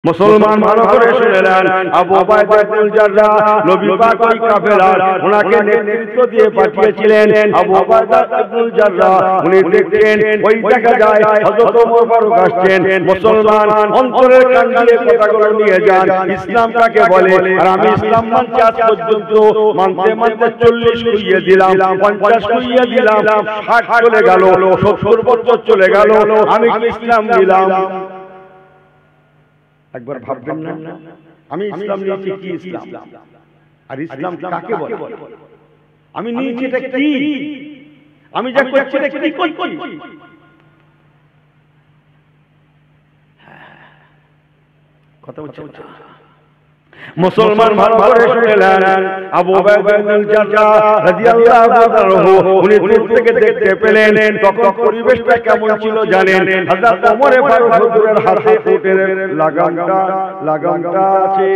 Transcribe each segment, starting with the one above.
মুসলমান ভালো করে শুনে নেন, আবু উবাইদা ইবনুল জাররাহ নবী পাক ওই কাফেলার ওনাকে নেতৃত্ব দিয়ে পাঠিয়েছিলেন। আবু উবাইদা ইবনুল জাররাহ উনি দেখছেন ওই দেখা যায় হযরত ওমর ফারুক আসছেন। মুসলমান অন্তরের কান দিয়ে কথাগুলো নিয়ে যান, ইসলাম কাকে বলে। আর আমি ইসলাম মানছি আজ পর্যন্ত, মানতে মানতে 40 কইয়ে দিলাম, 50 কইয়ে দিলাম, 60 চলে গেল, 70 বছর চলে গেল, আমি কি ইসলাম দিলাম? একবার ভাববেন না, আমি ইসলাম নিয়েছি কি ইসলাম, আর ইসলাম কাকে বলে? আমি নিয়েছি এটা কি, আমি যা করছি এটা কি করছি? কথা বলছেন মুসলমান ভালো করে শুনে নেন, আবু উবাইদা ইবনুল জাররাহ রাদিয়াল্লাহু তাআলা উনি দূর থেকে দেখতে পেলেন তখন পরিবেশটা কেমন ছিল জানেন? হযরত ওমর ফারুক হুজুরের হাতে উটের লাগামটা আছে,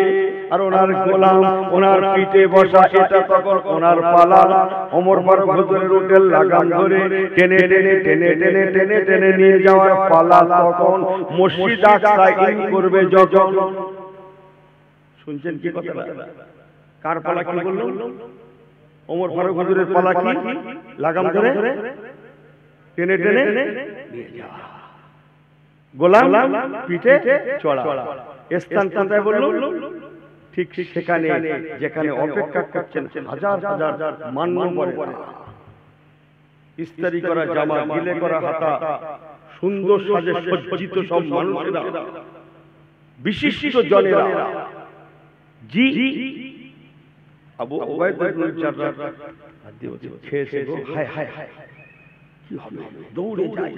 আর ওনার গোলাম ওনার পিঠে বসা, এটা তখন ওনার পালা। ওমর ফারুক হুজুরের উটের লাগাম ধরে টেনে টেনে টেনে টেনে টেনে টেনে নিয়ে যাওয়ার পালা। তখন মসজিদ আকসা ইন করবে যখন, শুনছেন কি কথা? কার পালা কি বললো? ওমর ফারুক হুজুরের পালা কি? লাগাম ধরে টেনে টেনে নিয়ে যাওয়া, গোলাম পিঠে চড়া। স্থান কোথায় বললো? ঠিক সেখানে যেখানে অপেক্ষা করছেন হাজার হাজার মান্যবর, ইস্তারি করা জামা, গিলে করা হাতা, সুন্দর সাজে সজ্জিত সব মানুষেরা, বিশিষ্ট জনেরা। জি আবু উবাইদা ইবনুল জাররাহ খেয়েছে গো, হায় হায় হায় কি হবে, দৌড়ে যায়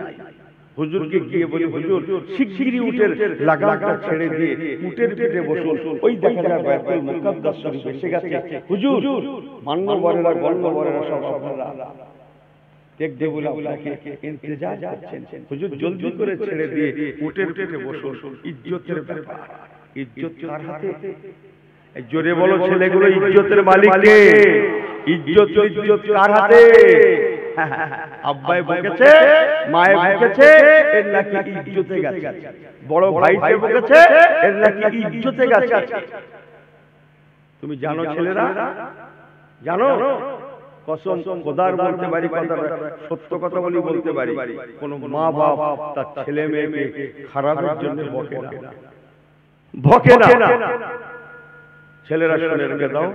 হুজুরকে গিয়ে বলি, হুজুর শিগগিরই উটের লাগামটা ছেড়ে দিয়ে উটের পিঠে বসুন, ওই দেখা যায় বাইতুল মুকাদ্দাস শরীফ এসে গেছে। হুজুর মান্যবরেরা গণ্যবরেরা সব আপনারা দেখতে বলে আপনাকে ইন্তজার করছেন, হুজুর জলদি করে ছেড়ে দিয়ে উটের পিঠে বসুন। ইজ্জতের ব্যাপার, ইজ্জত কার হাতে? জোরে বলো ছেলেগুলো, ইজ্জতের মালিক কে? ইজ্জত কার হাতে? আব্বাই বকেছে, মায়ে বকেছে, এর নাকি ইজ্জতে গেছে। বড় ভাইকে বকেছে, এর নাকি ইজ্জতে গেছে। তুমি জানো ছেলেরা, জানো? কসম খোদার বলতে পারি, কথা সত্য কথা বলি, বলতে পারি, কোন মা বাপ তার ছেলে মেয়েকে খারাপের জন্য বকে না, বকে না। ছেলেরা শুনে রেখে দাও,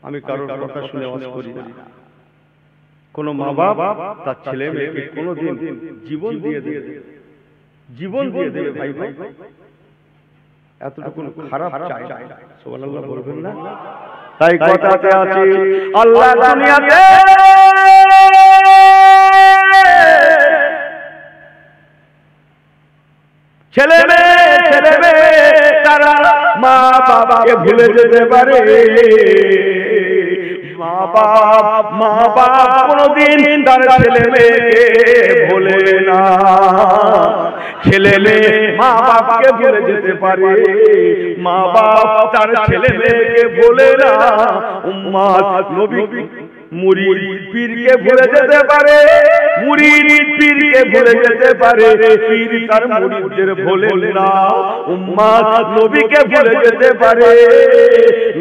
আমি কারোর কথা শুনে ওয়াজ করি না। কোন মা বাপ তার ছেলে মেয়েকে কোনদিন জীবন দিয়ে দেবে, জীবন দিয়ে দেবে ভাই ভাই, এতটুকু খারাপ চাই না। সুবহানাল্লাহ বলবেন না? তাই কথাতে আছে, আল্লাহ দুনিয়াতে ছেলে মেয়ে তারা মা বাবাকে ভুলে যেতে পারে। মা বাপ কোনদিন তার ছেলে মেয়েকে ভোলে না। ছেলে মেয়ে মা বাপকে ভুলে যেতে পারে, মা বাপ তার ছেলে মেয়েকে ভোলে না। উম্মত নবী মুরিদ পীরকে ভুলে যেতে পারে, মুরিদ পীরকে ভুলে যেতে পারে, পীর তার মুরিদদের ভোলেন না। উম্মত নবীকে ভুলে যেতে পারে,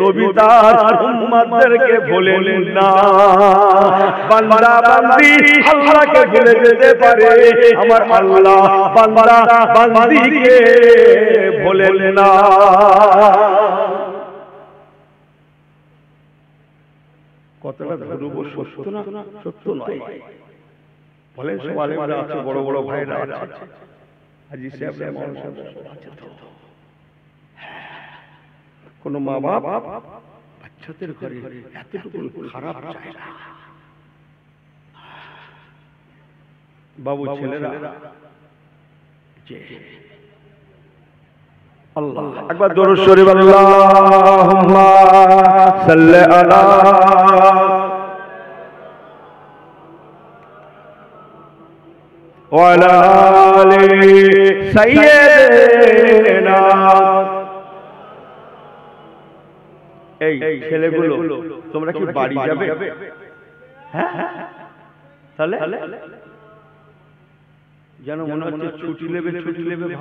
নবী তার উম্মতদেরকে ভোলেন না। বান্দা বান্দি আল্লাহকে ভুলে যেতে পারে, আমার আল্লাহ বান্দা বান্দিকে ভোলেন না। কতটা ধ্রুব সত্য না? সত্য নয় বলেন? সব আলেমরা আছে, বড় বড় ভাইরা আছে, হাজী সাহেবরা, মাওলানা সাহেবরা আছে। তো কোন মা বাপ বাচ্চাদের ঘরে এতটুকু খারাপ চায় না। বাবু ছেলেরা যে আল্লাহ একবার দরুদ শরীফ, আল্লাহুম্মা সাল্লি আলা ওয়া আলা আলি সাইয়্যিদিনা। এই ছেলেগুলো তোমরা কি বাড়ি যাবে? হ্যাঁ, তাহলে যেন মনে হচ্ছে ছুটি নেবে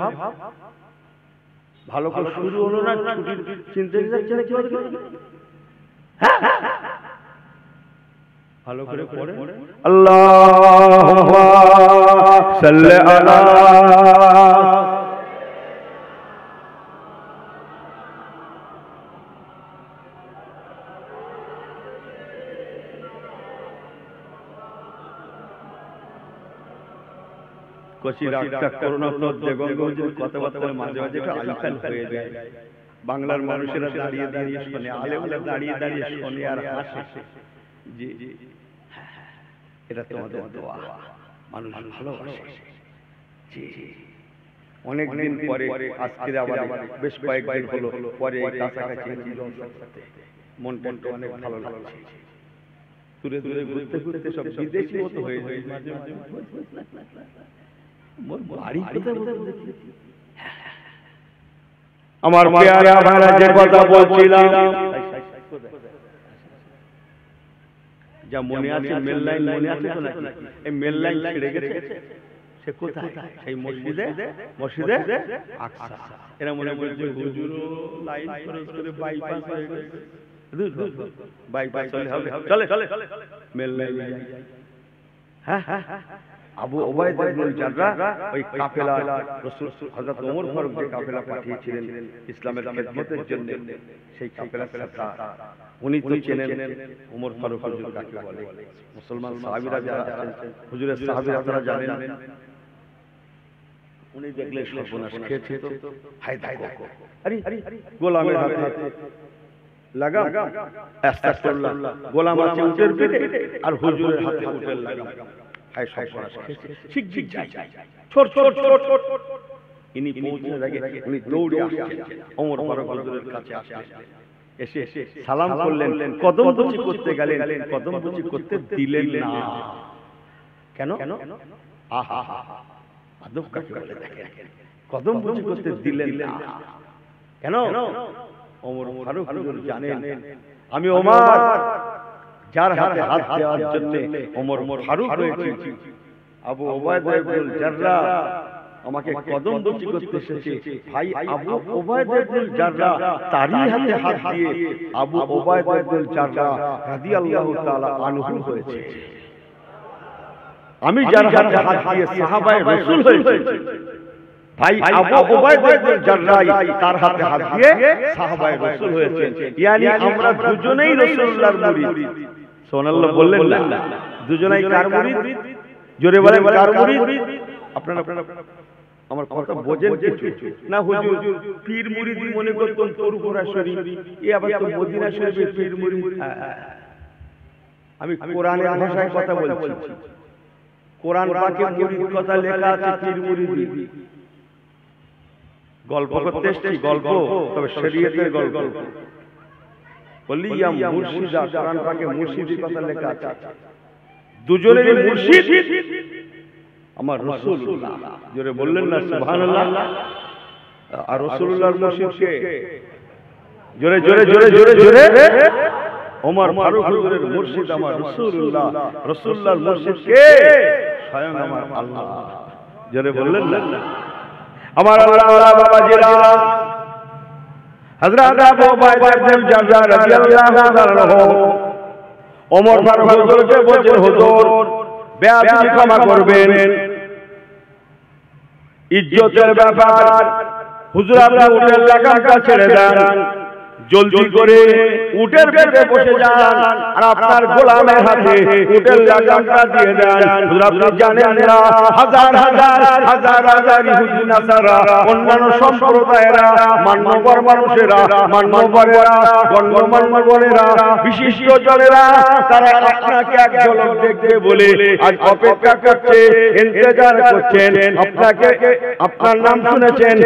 ভাব। ভালো করে শুরু হলো না, ছুটির চিন্তা যাচ্ছে না কি ভালো করে পড়ে আল্লাহুম্মা সাল্লি আলা কথাবার্তা মাঝে মাঝে আলফাল হয়ে যায়। বাংলার মানুষেরা দাঁড়িয়ে দাঁড়িয়ে শোনে, আলেমরা দাঁড়িয়ে দাঁড়িয়ে শোনে আর হাসে। জি জি, এটা তোমাদের দোয়া, মানুষ ভালোবাসে। জি জি, অনেকদিন পরে আজকে আবার বেশ কয়েকদিন হলো পরে কাছাকাছি মনটা অনেক ভালো লাগছে। দূরে দূরে ঘুরতে ঘুরতে সব বিদেশি মতো হয়ে যায়। মাঝে মাঝে আমার পেয়ারা ভাইরা যে কথা বলছিলাম, যা মনে আছে মেল লাইন মনে আছে তো নাকি? এই মেল লাইন ছেড়ে গেছে, সে কোথায়? সেই মসজিদে, মসজিদে আকসা। এরা মনে করছে হুজুর লাইন করে বাইপাস হয়ে গেছে, বাইপাস হলে হবে, চলে চলে মেল লাইন। হ্যাঁ হ্যাঁ, আবু উবাইদা ইবনে জাররাহ ওই কাফেলা রাসূল হযরত ওমর ফারুক যে কাফেলা পাঠিয়েছিলেন ইসলামের খিদমতের জন্য, সেই কাফেলার সরদার উনি তো চেনেন ওমর ফারুক হুজুর কাকে বলে। মুসলমান সাহাবীরা যারা আছেন, হুজুরের সাহাবীরা তারা জানেন। উনি দেখলে সর্বনাশ খেয়েছে তো, হায় দেখো আরে গোলামের হাতে লাগা, আস্তাগফিরুল্লাহ, গোলাম আছে উটের পিঠে আর হুজুরের হাতে উটের লাগা। ইনি পৌঁছানোর আগে উনি দৌড়ে আসছেন, ওমর ফারুক হুজুরের কাছে আসলেন, এসে সালাম করলেন, কদম বুচি করতে গেলেন, কদম বুচি করতে দিলেন না। কেন? আহা আদব কাকে বলে দেখেন, কদম বুচি করতে দিলেন না কেন? ওমর ফারুক হুজুর জানেন আমি ওমর, যার হাতে হাত দেওয়ার জন্য ওমর ফারুক হয়েছে, আবু উবাইদা ইবনে জাররাহ আমাকে কদম বুচি করতে এসেছে। ভাই আবু উবাইদা ইবনে জাররাহ তারই হাতে হাত দিয়ে আবু উবাইদা ইবনে জাররাহ রাদিয়াল্লাহু তাআলা আনহু হয়েছে। আমি যার হাতে হাত দিয়ে সাহাবায়ে রাসূল হয়েছে, ভাই আবু উবাইদা ইবনে জাররাহ তার হাতে হাত দিয়ে সাহাবায়ে রাসূল হয়েছেন। ইয়ানি আমরা দুজনেই রাসূলুল্লাহর মুরিদ। সুবহানাল্লাহ বললেন না? দুজনেই কার মুরিদ? জোরে বলেন কার মুরিদ? আপনারা আমার কথা বোঝেন কিছু না? হুজুর পীর মুরিদি মনে করতেন ফুরফুরা শরীফ, এই আবার তো মদিনা শরীফের পীর মুরিদ। আমি কোরআনের ভাষায় কথা বলছি, কোরআন পাকে মুরিদ কথা লেখা আছে, পীর মুরিদি। গল্প করতে এসেছি, গল্প, তবে শরীয়তের গল্প। বলিয়াম মুর্শিদা, কোরআন পাকে মুর্শিদি কথা লেখা আছে। দুজনেরই মুর্শিদ আমার রাসূলুল্লাহ। জোরে বললেন না সুবহানাল্লাহ? আর রাসূলুল্লাহর মুর্শিদ কে? জোরে জোরে জোরে জোরে জোরে। ওমর ফারুক হুজুরের মুর্শিদ আমার রাসূলুল্লাহ। রাসূলুল্লাহর মুর্শিদ কে? স্বয়ং আমার আল্লাহ। জোরে বললেন না? আমার আল্লাহ বাবাজিরা, হযরত আবু উবাইদা ইবনে জাররাহ রাদিয়াল্লাহু আনহু ওমর ফারুক হুজুরকে বলেন, হুজুর বেয়াদবি ক্ষমা করবেন, ইজ্জতের ব্যাপার, হুজুর আপনি উটের লাগামটা ছেড়ে দেন, জলদি করে উটের পেটে বসে যান আর আপনার গোলামের হাতে উটের লাগামটা দিয়ে দেন। হুজুর আপনি জানেন না হাজার হাজার হাজার হাজার ইহুদি নাসারা, অন্যান্য সম্প্রদায়েরা, মান্যবর মানুষেরা, মান্যবরেরা, গণ্যমান্য বলেরা, বিশিষ্ট জনেরা, তারা আপনাকে এক ঝলক দেখবে বলে আজ অপেক্ষা করছে, ইন্তজার করছেন। আপনাকে, আপনার নাম শুনেছেন,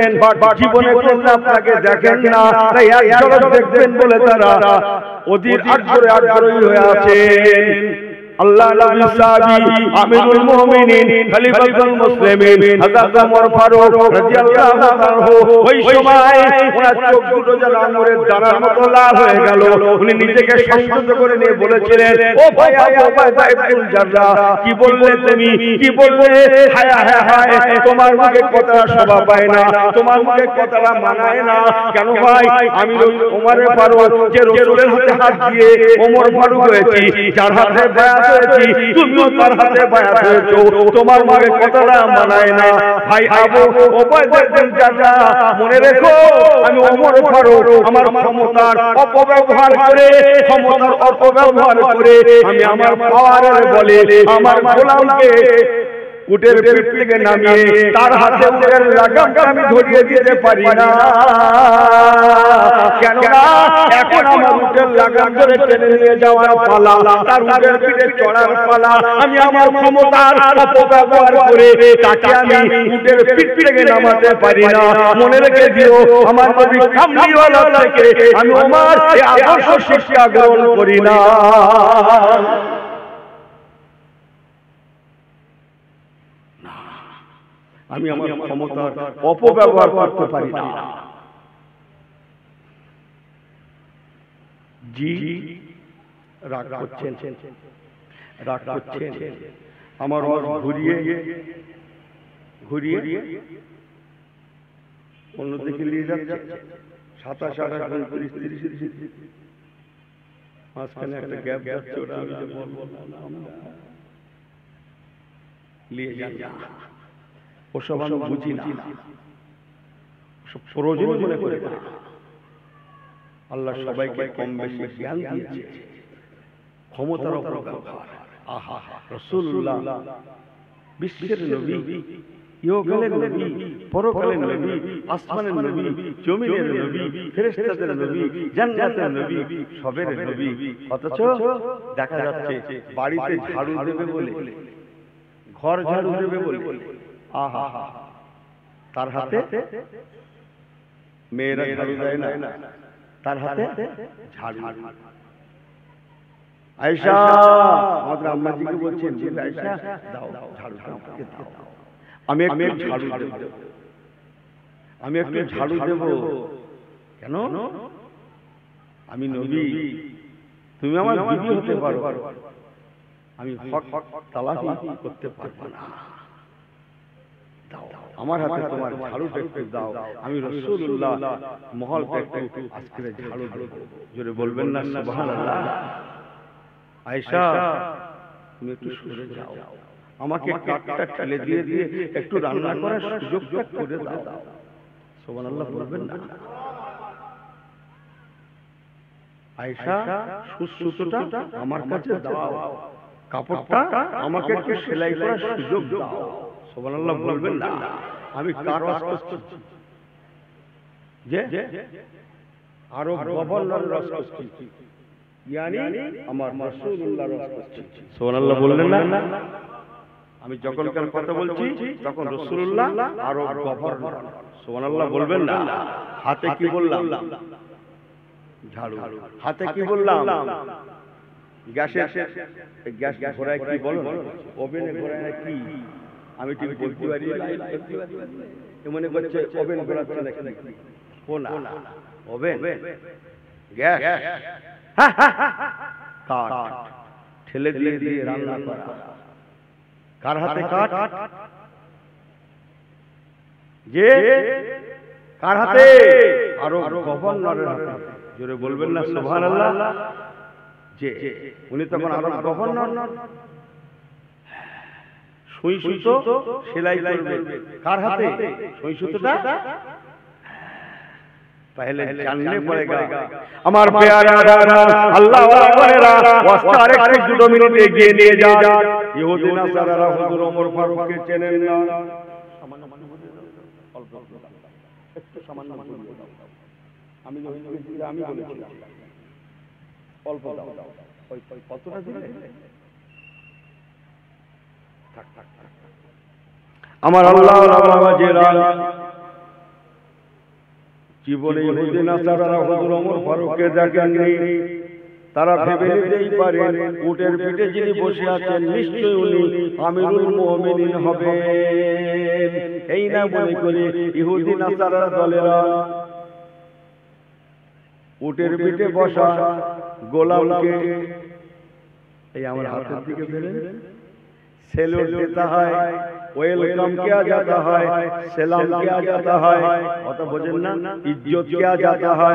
জীবনে কোনদিন আপনাকে দেখেন না, তাই এক ঝলক দেখবেন বলে তারা অধীর আগ্রহে আগ্রহী হয়ে আছেন। আল্লাহ নবী সাহাবী আমিরুল মুমিনিন খলিফাতুল মুসলিমিন হযরত ওমর ফারুক রাদিয়াল্লাহু আনহু ওই সময় ওনার চোখ দুটো যেন আঙ্গুরের দানার মতো লাল হয়ে গেল। উনি নিজেকে সংযত করে নিয়ে বলেছিলেন, ও ভাই আবু উবাইদা ইবনুল জাররাহ, কি বললে তুমি, কি বললে? হায় হায় হায়, তোমার মুখে কথাটা শোভা পায় না, তোমার মুখে কথাটা মানায় না। কেন ভাই? আমি ওমরে ফারুক, যে রাসূলের হাতে হাত দিয়ে ওমর ফারুক হয়েছি, যার হাতে বায়াত হয়েছি, তুমিও তার হাতে বায়াত হয়েছো, তোমার মুখে কথাটা মানায় না। ভাই আবু উবাইদা ইবনুল জাররাহ, মনে রেখো, আমি ওমর ফারুক আমার ক্ষমতার অপব্যবহার করে, ক্ষমতার অপব্যবহার করে আমি আমার পাওয়ারের বলে আমার গোলামকে উটের পিঠ থেকে নামিয়ে তার হাতে উটের লাগামটা আমি ধরিয়ে দিতে পারি না। কেননা এখন আমার উটের লাগাম ধরে টেনে নিয়ে যাওয়ার পালা, তার উটের পিঠে চড়ার পালা। আমি আমার ক্ষমতার অপব্যবহার করে তাকে আমি উটের পিঠ থেকে নামাতে পারি না। মনে রেখে দিও, আমার নবী কামলিওয়ালা থেকে আমি ওমর এই আদর্শ শিক্ষা গ্রহণ করি না। আমি আমার ক্ষমতার অপব্যবহার করতে পারি না। জি রাগ করছেন, রাগ করছেন। আমার ঘুরিয়ে ঘুরিয়ে অন্যদিকে নিয়ে যাচ্ছে। 27, 28, 29, 30 মাঝখানে একটা গ্যাপ যাচ্ছে, ওটা আমি যে বলবো নিয়ে যান, ওসব আমি বুঝি না, সব প্রয়োজন মনে করে না। আল্লাহ সবাইকে কম বেশি জ্ঞান দিয়েছে, ক্ষমতার অপব্যবহার। আহা, রাসূলুল্লাহ বিশ্বের নবী, ইহকালের নবী, পরকালের নবী, আসমানের নবী, জমিনের নবী, ফেরেশতাদের নবী, জান্নাতের নবী, সবের নবী। অথচ দেখা যাচ্ছে বাড়িতে ঝাড়ু দেবে বলে, ঘর ঝাড়ু দেবে বলে, আহা, তার হাতে মেয়েরা ঝাড়ু দেয় না, তার হাতে ঝাড়ু। আয়েশা, আমাদের আম্মাজিকে বলছেন, আয়েশা দাও ঝাড়ু, দাও, আমি একটু ঝাড়ু দেব, আমি একটু ঝাড়ু দেব। কেন? আমি নবী, তুমি আমার বিবি হতে পারো, আমি হক তালাকি করতে পারবো না। আমার হাতে তোমার ঝাড়ুটা একটু দাও, আমি রাসূলুল্লাহ মহলটা একটু আজকে ঝাড়ু দেব। জোরে বলবেন না সুবহানাল্লাহ। আয়েশা, তুমি একটু সরে যাও, আমাকে কাঠটা ঠেলে দিয়ে দিয়ে একটু রান্না করার সুযোগটা করে দাও। সুবহানাল্লাহ বলবেন না? আয়েশা, সুসুতোটা আমার কাছে দাও, কাপড়টা আমাকে একটু সেলাই করার সুযোগ দাও। সুবহানাল্লাহ বলবেন না? আমি কার ওয়াজ করছি? যে আরব গভর্নর ওয়াজ করছি, ইয়ানি আমার রাসূলুল্লাহর ওয়াজ করছি। সুবহানাল্লাহ বললেন না? আমি যখনকার কথা বলছি তখন রাসূলুল্লাহ আরব গভর্নর। সুবহানাল্লাহ বলবেন না? হাতে কি বললাম? ঝাড়ু। হাতে কি বললাম? গ্যাস ঘোড়ায় কি বলো? ওভেনে ঘোড়ায় কি? আমি ঠিক বলতে পারি মনে করছে ওভেন ঘোরাচ্ছে নাকি? ও না, ওভেন, গ্যাস, কাঠ ঠেলে দিয়ে দিয়ে রান্না করা। কার হাতে কাঠ? যে কার হাতে? আরো গভর্নরের হাতে। জোরে বলবেন না সুবহানাল্লাহ? যে উনি তখন আরব গভর্নর, সুই সুতো সেলাই করবে কার হাতে? সুই সুতোটা पहले जानने पड़ेगा। আমার প্যারা দাদা আল্লাহ ওয়ালারা ওয়াস্তার একটু 2 মিনিট এগিয়ে নিয়ে যা। ইহুদি নাসারারা হুজুর ওমর ফারুককে চেনেন না, সামান্য অল্প একটু সামান্য আমি আমি বলেছি অল্প দাও, ওই কতটা দিলে থাক থাক। আমার আল্লাহ বাবাজেরা জীবনে ইহুদি নাসারারা হুজুর ওমর ফারুককে দেখেননি, তারা ভেবে নিতেই পারে উটের পিঠে যিনি বসে আছেন নিশ্চয়ই উনি আমিরুল মুমিনিন হবেন। এই না মনে করে ইহুদি নাসারা দলেরা উটের পিঠে বসা গোলামকে এই আমার হাতের দিকে ফেলেন সেলুট देता है, वेलकम किया जाता है, सलाम किया जाता है, কথা বোঝেন না, ইজ্জত किया जाता है।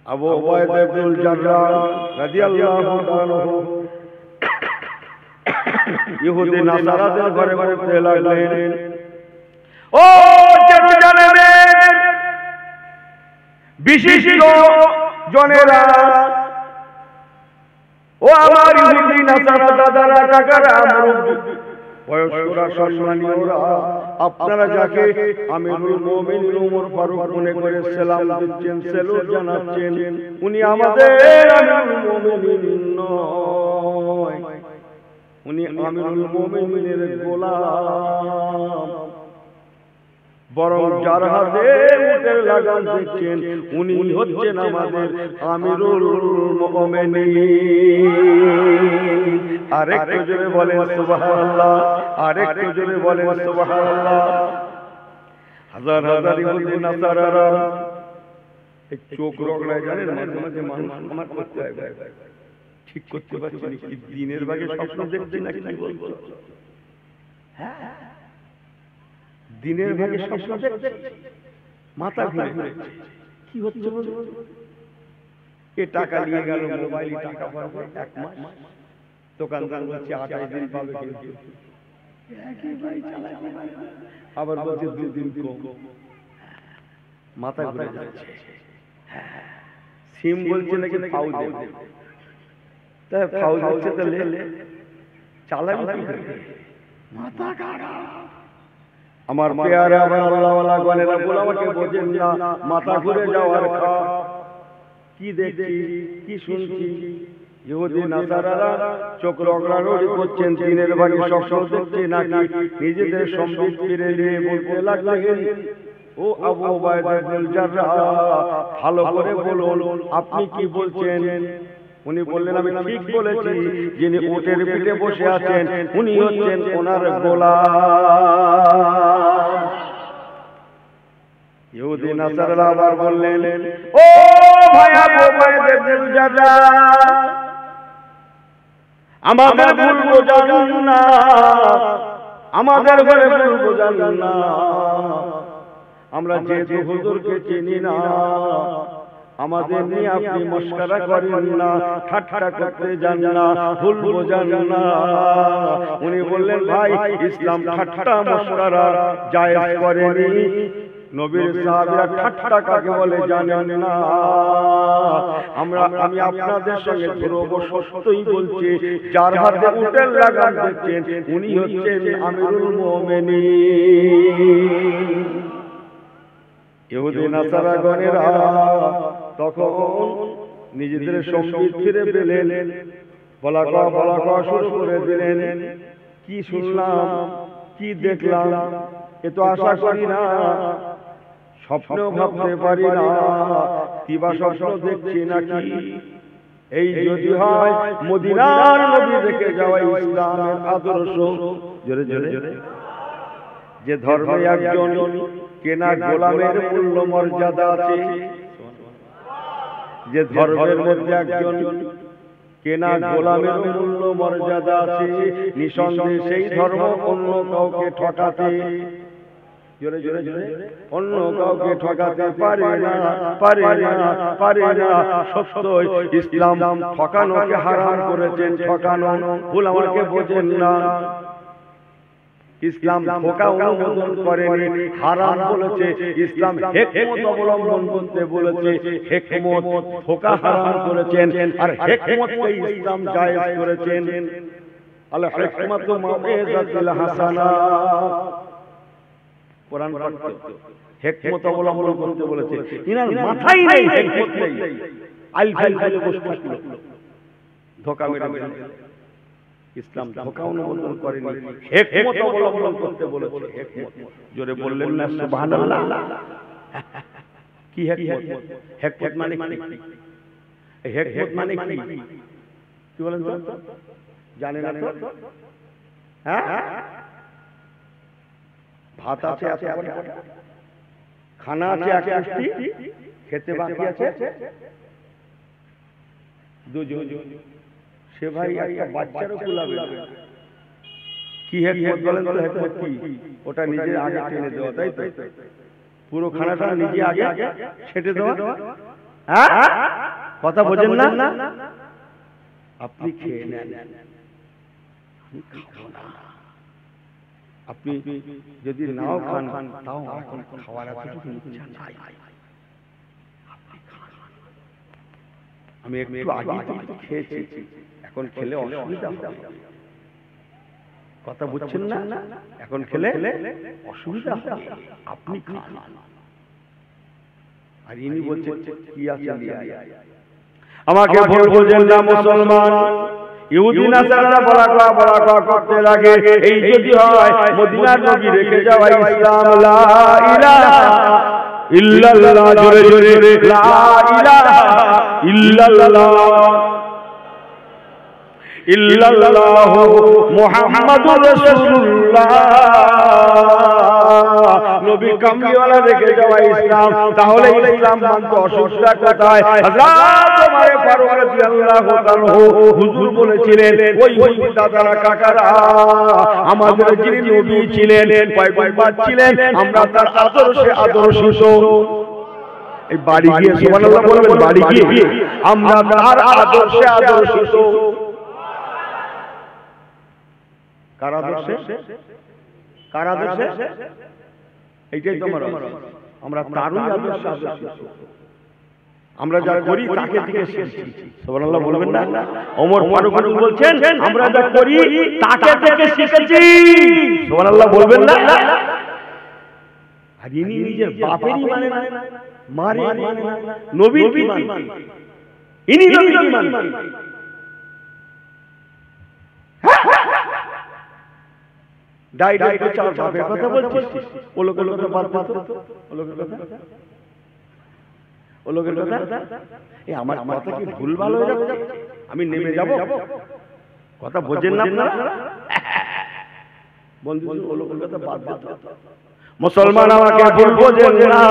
আবু উবাইদা ইবনুল জাররাহ রাদিয়াল্লাহু তাআলা ইহুদি নাসারাদের ঘরে বলতে লাগলেন, ও জেরুজালেমের বিশিষ্ট জনেরা, ও আমার ইহুদি নাসারা দাদারা কাকারা বয়স্করা সম্মানীয়রা, আপনারা যাকে আমিরুল মুমিনিন ওমর ফারুক মনে করে সালাম দিচ্ছেন, সেলুট জানাচ্ছেন, উনি আমাদের আমিরুল মুমিনিন নয়, উনি আমিরুল মুমিনিনের গোলাম, বরং যার হাতে উটের লাগাম দেখছেন উনি হচ্ছেন আমাদের আমিরুল মুমিনিন। আরেকটু জোরে বলেন সুবহানাল্লাহ, আরেকটু জোরে বলেন সুবহানাল্লাহ। হাজার হাজার ইহুদি নাসারারা এই চোখ রগড়ায়, জানেন মাঝে মাঝে মানুষ আমার করতে হয়, ঠিক করতে পারছি না, কি দিনের ভাগে স্বপ্ন দেখছি নাকি কি বলবো, হ্যাঁ দিনের ভাগে স্বপ্ন দেখছি, মাথা ঘুরে কি হচ্ছে, এ টাকা নিয়ে গেল, মোবাইলে টাকা পাবে 1 মাস, দোকানদার বলছে 28 দিন পাবে, কিন্তু আবার বলছে 2 দিন কম, মাথা ঘুরে যাচ্ছে। সিম বলছে নাকি ফাউ দেবে, তাই ফাউ হচ্ছে, তাহলে চালাবি কি করে, মাথা খারাপ। আমার পেয়ারা আল্লাহ ওয়ালা গলেরা বলে আমাকে বোঝেন না, মাথা ঘুরে যাওয়ার খাপ কি দেখছি কি শুনছি, ইহুদি নাসারারা চোখ রগড়ারড়ি করছেন, দিনের ভাগে স্বপ্ন দেখছে নাকি নিজেদের সম্বিত ফিরে নিয়ে বলতে লাগলেন, ও আবু উবাইদা ইবনুল জাররাহ, ভালো করে বলুন আপনি কি বলছেন। উনি বললেন, আমি ঠিক বলেছি, যিনি উটের পিঠে বসে আছেন উনি হচ্ছেন ওনার গোলাম। ইহুদি নাসারারা আবার বললেন, ও ভাই আবু উবাইদা ইবনুল জাররাহ, আমাদের ভুল বোঝান না, আমাদের ঘরে ভুল বোঝান না, আমরা যেহেতু হুজুরকে চিনি না, আমাদের নিয়ে আপনি মস্করা করেন না, ঠাট্টা করতে যান না, ভুল বোঝান না। উনি বললেন, ভাই ইসলাম ঠাট্টা মস্করা জায়েজ করেনি, নবীর সাহাবীরা ঠাট্টা কাকে বলে জানেন না। আমি আপনাদের সঙ্গে ধ্রুব সত্যই বলছি, যার হাতে উটের লাগাম দেখছেন উনি হচ্ছেন আমিরুল মুমিনিন। ইহুদি নাসারা গণেরা তখন নিজেদের সম্বিত ফিরে পেলেন, বলা কওয়া শুরু করে দিলেন, কি শুনলাম কি দেখলাম এ তো আশা করি না, স্বপ্নেও ভাবতে পারি না, কিবা স্বপ্ন দেখছি নাকি, এই যদি হয় মদিনার নবী রেখে যাওয়া ইসলামের আদর্শ, জোরে জোরে যে ধর্মে একজন কেনা গোলামের মূল্য মর্যাদা আছে, যে ধর্মের মধ্যে একজন কেনা গোলামের মূল্য মর্যাদা আছে, নিঃসন্দেহে সেই ধর্ম অন্য কাউকে ঠকাতে, জোরে জোরে জোরে, অন্য কাউকে ঠকাতে পারে না, পারে না, পারে না। সত্যই ইসলাম ঠকানোকে হারাম করেছেন, ঠকানো ভুল আমাকে বোঝেন না। ইসলাম ধোঁকা অনুমোদন করেনি, হারাম বলেছে। ইসলাম হিকমত অবলম্বন করতে বলেছে, হিকমত ধোঁকা হারাম করেছেন, আর হিকমতকে ইসলাম জায়েজ করেছেন। আল হিকমাতু মাউইযাতুল হাসানা, কোরআন পড়তে হিকমত অবলম্বন করতে বলেছে। ইনার মাথাই নেই, হিকমত নেই, আইল ফাইল বলে বসে থাকলো, ধোঁকা মেরে দিলেন। ইসলাম ধোঁকা অনুমোদন করেনি, হিকমত অবলম্বন করতে বলেছে। হিকমত, জোরে বললেন না সুবহানাল্লাহ। কি হেকমত? হেকমত মানে কি? হেকমত মানে কি? কি বলেন তো? জানেন না তো? হ্যাঁ, ভাত আছে এত কটা, খানা আছে এক মুষ্টি, খেতে বাকি আছে দুজন। সে ভাই একটা বাচ্চারও কুলাবে না। কি হেকমত বলেন তো? হেকমত কি? ওটা নিজে আগে টেনে দেওয়া, তাই তো? পুরো খানাটা নিজে আগে ছেটে দেওয়া। হ্যাঁ, কথা বোঝেন না? আপনি খেয়ে নেন, আমি খাবো না। আপনি যদি নাও খান, তাও এখন খাওয়ার এতটুকু ইচ্ছা নাই। আমি একটু আগে তো খেয়েছি, এখন খেলে অসুবিধা হবে। কথা বুঝছেন না? এখন খেলে অসুবিধা হবে, আপনি খান। আর ইনি বলছেন কি আছে আমাকে ভুল বোঝেন না মুসলমান। ইহুদি নাসারা বলা করতে লাগে, এই যদি হয় মদিনার নবী রেখে যাওয়া ইসলাম। লা ইলাহা ইল্লাল্লাহ, জোরে জোরে লা ইলাহা ইল্লাল্লাহ ইল্লাল্লাহু মুহাম্মাদুর রাসূলুল্লাহ। নবী কামলিওয়ালা রেখে যাওয়া ইসলাম। তাহলে ইসলাম মানতে অসুবিধা কোথায়? হযরত ওমর ফারুক রাদিয়াল্লাহু তাআলা হুজুর বলেছিলেন, ওই দাদারা কাকারা আমাদের যিনি নবী ছিলেন, পয়গম্বর ছিলেন, আমরা তার আদর্শে আদর্শিত। এই বাড়ি গিয়ে সুবহানাল্লাহ বলবেন, বাড়ি গিয়ে আমরা তার আদর্শে আদর্শিত। কার আদর্শে? কার আদর্শে? এইটাই তো আমরা তারই আদর্শে আদর্শিত। আমরা যা করি তাকে থেকে শিখছি। সুবহানাল্লাহ বলবেন না? ওমর ফারুক বলছেন, আমরা যা করি তাকে থেকে শিখেছি। সুবহানাল্লাহ বলবেন না? আর ইনি নিজের বাপেরই মানে মারে, নবীর কি মানে? ইনি নবীর কি মানে? ডাইরেক্ট চার বাপের কথা বলছিস, ও লোকের কথা বাদ দাও তো। ও লোকের কথা, ও লোকের কথা। এই আমার কথা কি ভুল ভালো হয়ে যাবে? আমি নেমে যাব? কথা বোঝেন না আপনারা? বন্ধু, ও লোকের কথা বাদ দাও। মুসলমান আমাকে ভুল বোঝেন না,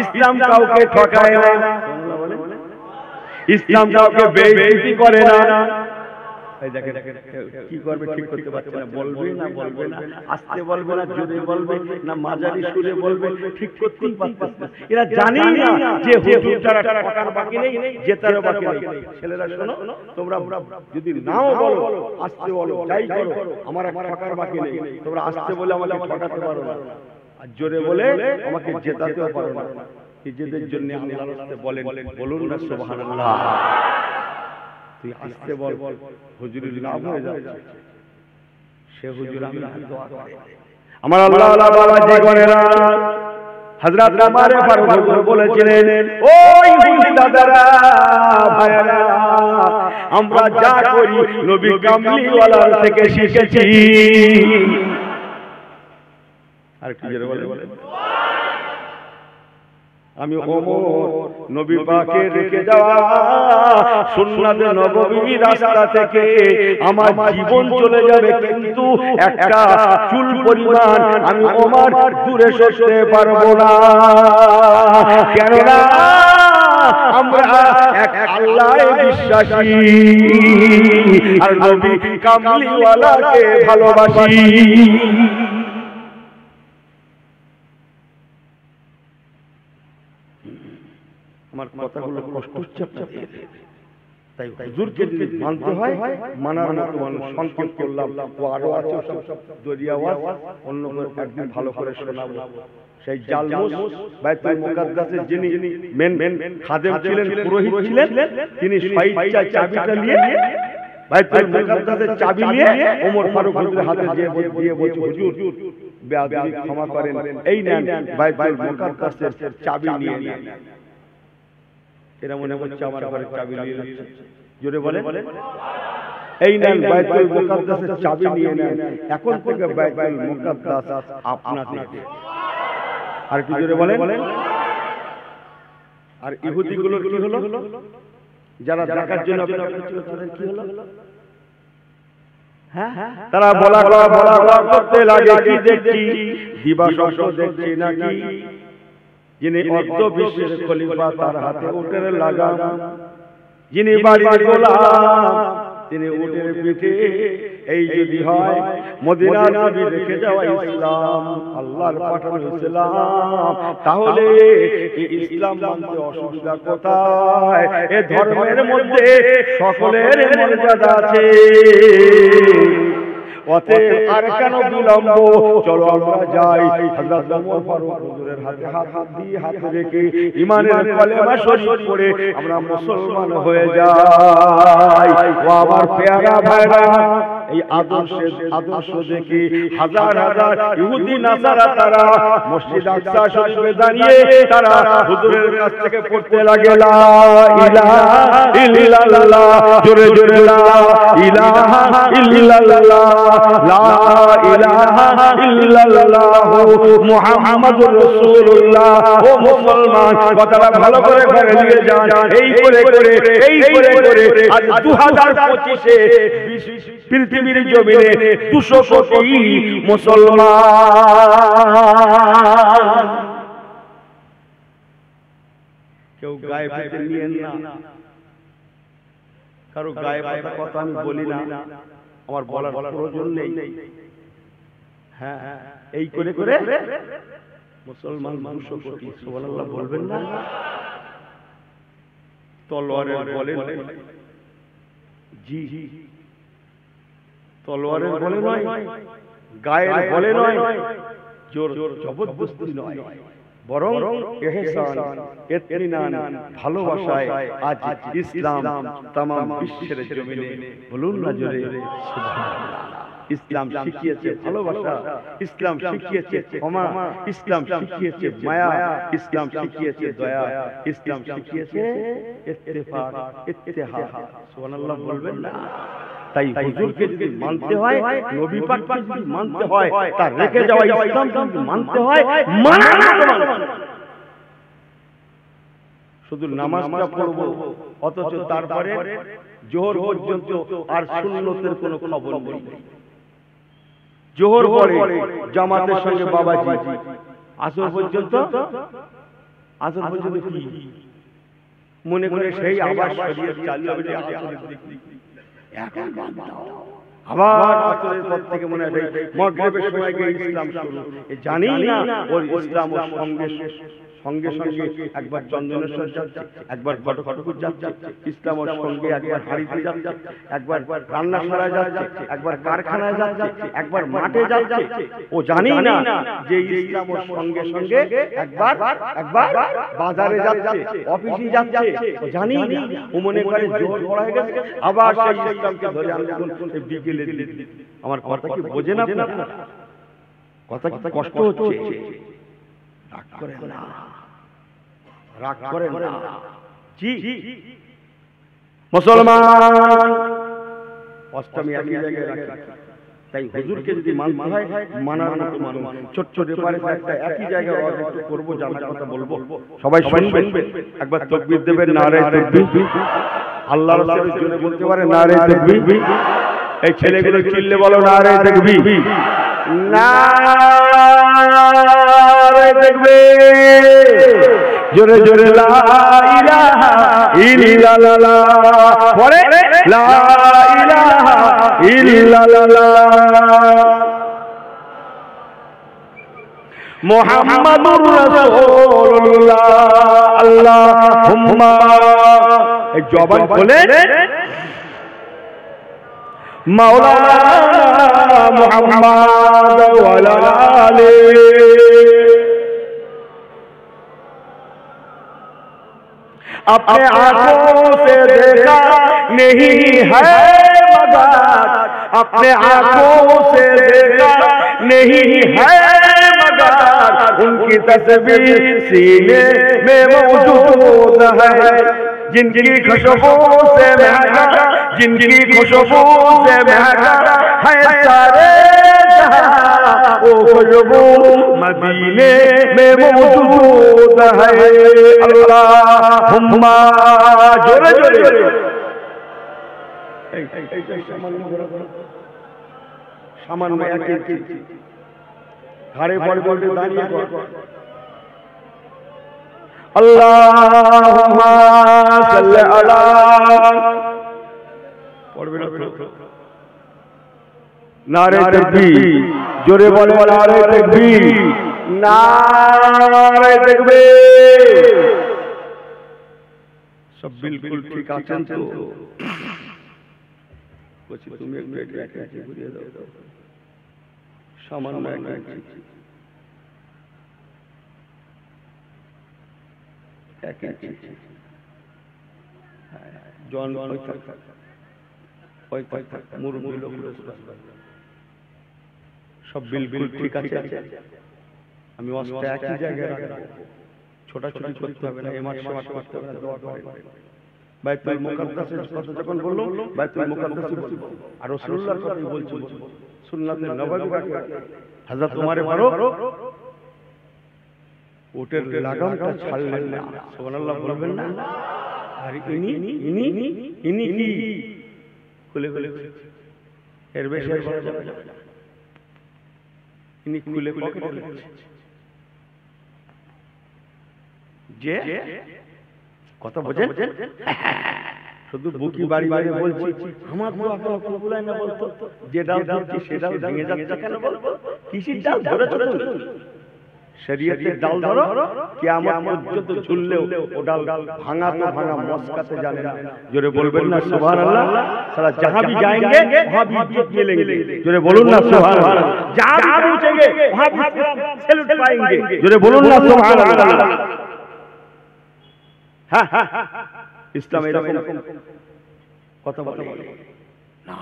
ইসলাম কাউকে ঠকায় না, ইসলাম কাউকে বেইজ্জতি করে না। কি করবে ঠিক করতে পারছে না, বলবে না বলবে না, আস্তে বলবে না জোরে বলবে না, মাঝারি সুরে বলবে, ঠিক করতেই পারছে না। এরা জানেই না যে হুজুর যারা টাকার বাকি নেই, জেতারও বাকি নেই। ছেলেরা শোনো, তোমরা যদি নাও বলো, আস্তে বলো, যাই করো, আমার টাকার বাকি নেই, তোমরা আস্তে বলে আমাকে ঠকাতে পারো না, আর জোরে বলে আমাকে জেতাতেও পারো না। নিজেদের জন্য আল্লাহর রাস্তায় বলেন, বলুন না সুবহানাল্লাহ। তুই আসতে বল, হুজুরের লাভ হয়ে যাচ্ছে। সে হুজুর আমি দোয়া করে আমার আল্লাহ বাবা যে গণেরা হযরত ওমর ফারুক বলেছিলেন, ওই ইহুদি দাদারা ভাইরা, আমরা যা করি নবী কামলিওয়ালার থেকে শিখেছি। আর কি জোরে বলেন? আমি ওমর নবী পাকের রেখে যাওয়া সুন্নাতে নববী রাস্তা থেকে আমার জীবন চলে যাবে, কিন্তু একটা চুল পরিমাণ আমি ওমর দূরে সরতে পারবো না। কেননা আমরা এক আল্লাহয়ে বিশ্বাসী আর নবী কামলিওয়ালাকে ভালোবাসি। আমার কথাগুলো কষ্ট হচ্ছে আপনাদের, তাই হুজুরকে যদি মানতে হয় মানার মতো মানুষ সংক্ষেপ করলাম। ও আরো আছে সব দরিয়া ওয়াজ, অন্য একদিন ভালো করে শোনাবো। সেই জালমুস বাইতুল মুকাদ্দাসের যিনি মেন খাদেম ছিলেন, পুরোহিত ছিলেন, তিনি স্বেচ্ছায় চাবিটা নিয়ে বাইতুল মুকাদ্দাসের চাবি নিয়ে ওমর ফারুক হুজুরের হাতে দিয়ে বলছে, হুজুর বেয়াদবি ক্ষমা করেন, এই নেন বাইতুল মুকাদ্দাসের চাবি নিয়ে নেন। এরা মনে করছে আমার ঘরের চাবি নিয়ে যাচ্ছে। জোরে বলে, এই নেন বাইতুল মুকাদ্দাসের চাবি নিয়ে নেন, এখন থেকে বাইতুল মুকাদ্দাস আপনাদের। আর কি জোরে বলেন? আর ইহুদিগুলোর কি হলো? যারা দেখার জন্য অপেক্ষা ছিল তাদের কি হলো? তারা বলা করতে লাগে, কি দেখছি? দিবাস্বপ্ন দেখছি নাকি? যিনি অর্ধ বিশ্বের খলিফা তার হাতে উটের লাগাম, যিনি বাড়ির গোলাম তিনি উটের পিঠে। এই যদি হয় মদিনার নবী রেখে যাওয়া ইসলাম, আল্লাহর পাঠানো ইসলাম, তাহলে এই ইসলাম মানতে অসুবিধা কোথায়? এ ধর্মের মধ্যে সকলের মর্যাদা আছে। অতএব আর কেন বিলম্ব? চলো আমরা যাই। হযরত ওমর ফারুক হুজুরের হাতে হাত দিয়ে হাতে রেখে ঈমানের কলেমা শরীফ পড়ে আমরা মুসলমান হয়ে যাই। ও আমার পেয়ারা ভাইরা, এই আদর্শ দেখে হাজার হাজার ইহুদি নাসারা তারা মসজিদ আকসা শরীফে দাঁড়িয়ে তারা হুজুরের কাছ থেকে পড়তে লাগে লা ইলাহা ইল্লাল্লাহ, জোরে জোরে লা ইলাহা ইল্লাল্লাহ, লা ইলাহা ইল্লাল্লাহ মুহাম্মাদুর রাসূলুল্লাহ। ও মুসলমান, কথাটা ভালো করে ঘরে নিয়ে যান। এই করে আজ 2025-এ পৃথিবীর জমিনে 200 কোটি মুসলমান। কেউ গায়ে পেতে নিয়েন না, কারো গায়ে পেতে কথা আমি বলি না, আমার বলার প্রয়োজন নেই। হ্যাঁ, এই করে মুসলমান 200 কোটি, সুবহানাল্লাহ বলবেন না? তলোয়ারের বলে নয়, জি তলোয়ারের বলে নয়, গায়ের বলে নয়, জোর জবরদস্তি নয়, বরং ইহসান, ইতমিনান, ভালোবাসায় আজ ইসলাম तमाम বিশ্বের জমিনে, বলুন না জোরে সুবহানাল্লাহ। ইসলাম শিখিয়েছে ভালোবাসা, ইসলাম শিখিয়েছে ক্ষমা, ইসলাম শিখিয়েছে মায়া, ইসলাম শিখিয়েছে দয়া, ইসলাম শিখিয়েছে ইত্তেফাক, ইত্তেহাদ। সুবহানাল্লাহ বলবেন না? তাই হুজুরকে যদি মানতে হয়, নবী পাককে যদি মানতে হয়, তার রেখে যাওয়া ইসলাম যদি মানতে হয়, শুধু নামাজটা পড়ব, অথচ তারপরে জোহর পর্যন্ত আর সুন্নতের কোনো খবর নেই। জোহর পরে জামাতের সঙ্গে বাবাজি, আসর পর্যন্ত কি মনে করে সেই আবার শরীয়ত চালু হবে। আবার আসরের পর থেকে মনে হয় মাগরিবের সময় গিয়ে ইসলাম শুরু। জানি না ওর ইসলাম ওর সঙ্গে একবার চন্দনেশ্বর যাচ্ছে, একবার ঘটকপুর যাচ্ছে, ইসলাম ওর সঙ্গে একবার হাড়িতে যাচ্ছে, একবার রান্নাশালা যাচ্ছে, একবার কারখানায় যাচ্ছে, একবার মাঠে যাচ্ছে। ও জানি না যে ইসলাম ওর সঙ্গে একবার বাজারে যাচ্ছে, অফিসে যাচ্ছে। ও জানি না, ও মনে করে জোর পড়া হয়ে গেছে, আবার সেই ইসলামকে ধরে আনলে বিকেলে দিদি। আমার কথা কি বোঝেন আপনারা? কথা কি কষ্ট হচ্ছে? রাগ করেন না, জি মুসলমান অষ্টমী একই জায়গায় রাখি। তাই হুজুরকে যদি মানতে হয়, মানার মতো মানুষ ছোট্ট ব্যাপারে একটা একই জায়গায় একটু করবো, জানার কথা বলবো, সবাই শুনবেন। একবার তাকবীর দেবেন, নারে তাকবীর। আল্লাহর রাসূলের জন্য বলতে পারে নারে তাকবীর। এই ছেলেগুলো চিল্লে বলো নারে তাকবীর, নারে তাকবীর, জোরে জোরে লা ইলাহা ইল্লাল্লাহ, পরে লা ইলাহা ইল্লাল্লাহ মুহাম্মাদুর রাসূলুল্লাহ। আল্লাহুম্মা, এই জবান খুলে মাওলানা মুহাম্মদ ওয়া আলা আলিহি। अपने आंखों से देखा नहीं है मगर, अपने आंखों से देखा नहीं है मगर, उनकी तस्वीर सीने में मौजूद है। जिनकी खुशबू से महका, जिनकी खुशबू से महका है सारे जहां, वो खुशबू मदीने में मौजूद है अल्लाहुम्मा जोरे जोरे सामान्य एक घाड़े पर दाঁড়িয়ে अल्लाहुम्मा सल्ली अला पढ़বে না नारे तकबीर जोरे बोले नारे तकबीर नारे तकबीर सब बिल्कुल ठीक आছেন তো বলছি তুমি একটু একা ঘুরিয়ে দাও সামান্য একা জন মুরব্বী লোক সব বিলবিল ঠিক আছে আমি অস্ত্র একই জায়গায় রাখবো ছোটাছুটি করতে হবে না এমার সেবা করতে হবে না দোয়া করে বাইতুল মুকাদ্দাসের কথা যখন বললো বাইতুল মুকাদ্দাসই বলবো আর রাসূলুল্লাহর কথাই বলছি সুন্নাতে নববী হযরত ওমরে ফারুক ওটের লাগামটা ছাড়লেন না সুবহানাল্লাহ বলবেন না আর ইনি কি খুলে এর বেশি বলা যাবে না ইনি খুলে পকেটে যে কথা বোঝেন শুধু বুকি বাড়ি বাড়ি বলছি আমার তো আপনারা কবুলাই না বলতো যে ডাল ধরছি সেটাও ভেঙে যাচ্ছে কেন বলবো কিসির ডাল ধরেছো তুমি শরীয়তের ডাল ধরো কিয়ামত পর্যন্ত ঝুললেও ও ডাল ভাঙা তো ভাঙা মস্কাতে জানে না জোরে বলবেন না সুবহানাল্লাহ সারা जहां भी जाएंगे वहां भी इज्जत मिलेंगे জোরে বলুন না সুবহানাল্লাহ जहां भी पहुंचेंगे वहां भी सैल्यूट पाएंगे জোরে বলুন না সুবহানাল্লাহ হ্যাঁ ইসলাম এরকম কথা বলে না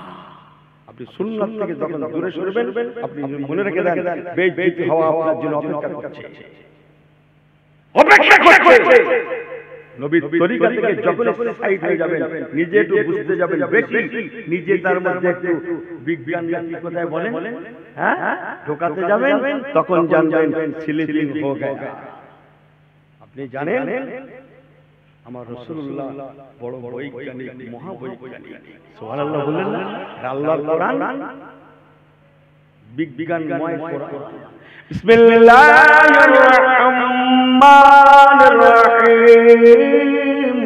আপনি সুন্নাত থেকে যখন দূরে সরবেন আপনি মনে রেখে দেন বেইজ্জতি হওয়া আপনার জন্য অপেক্ষা করছে নবীর তরিকা থেকে যখন সাইড হয়ে যাবেন নিজে একটু বুঝতে যাবেন বেশি নিজে তার মধ্যে একটু বিজ্ঞান কি কথায় বলেন হ্যাঁ ঢোকাতে যাবেন তখন জানবেন স্লিপিং হয়ে গেছে আপনি জানেন আমার রাসূলুল্লাহ বড় বৈজ্ঞানিক মহাবৈজ্ঞানিক সুবহানাল্লাহ বললেন না আল্লাহর কোরআন বিজ্ঞানময় কোরআন বিসমিল্লাহির রহমানির রহিম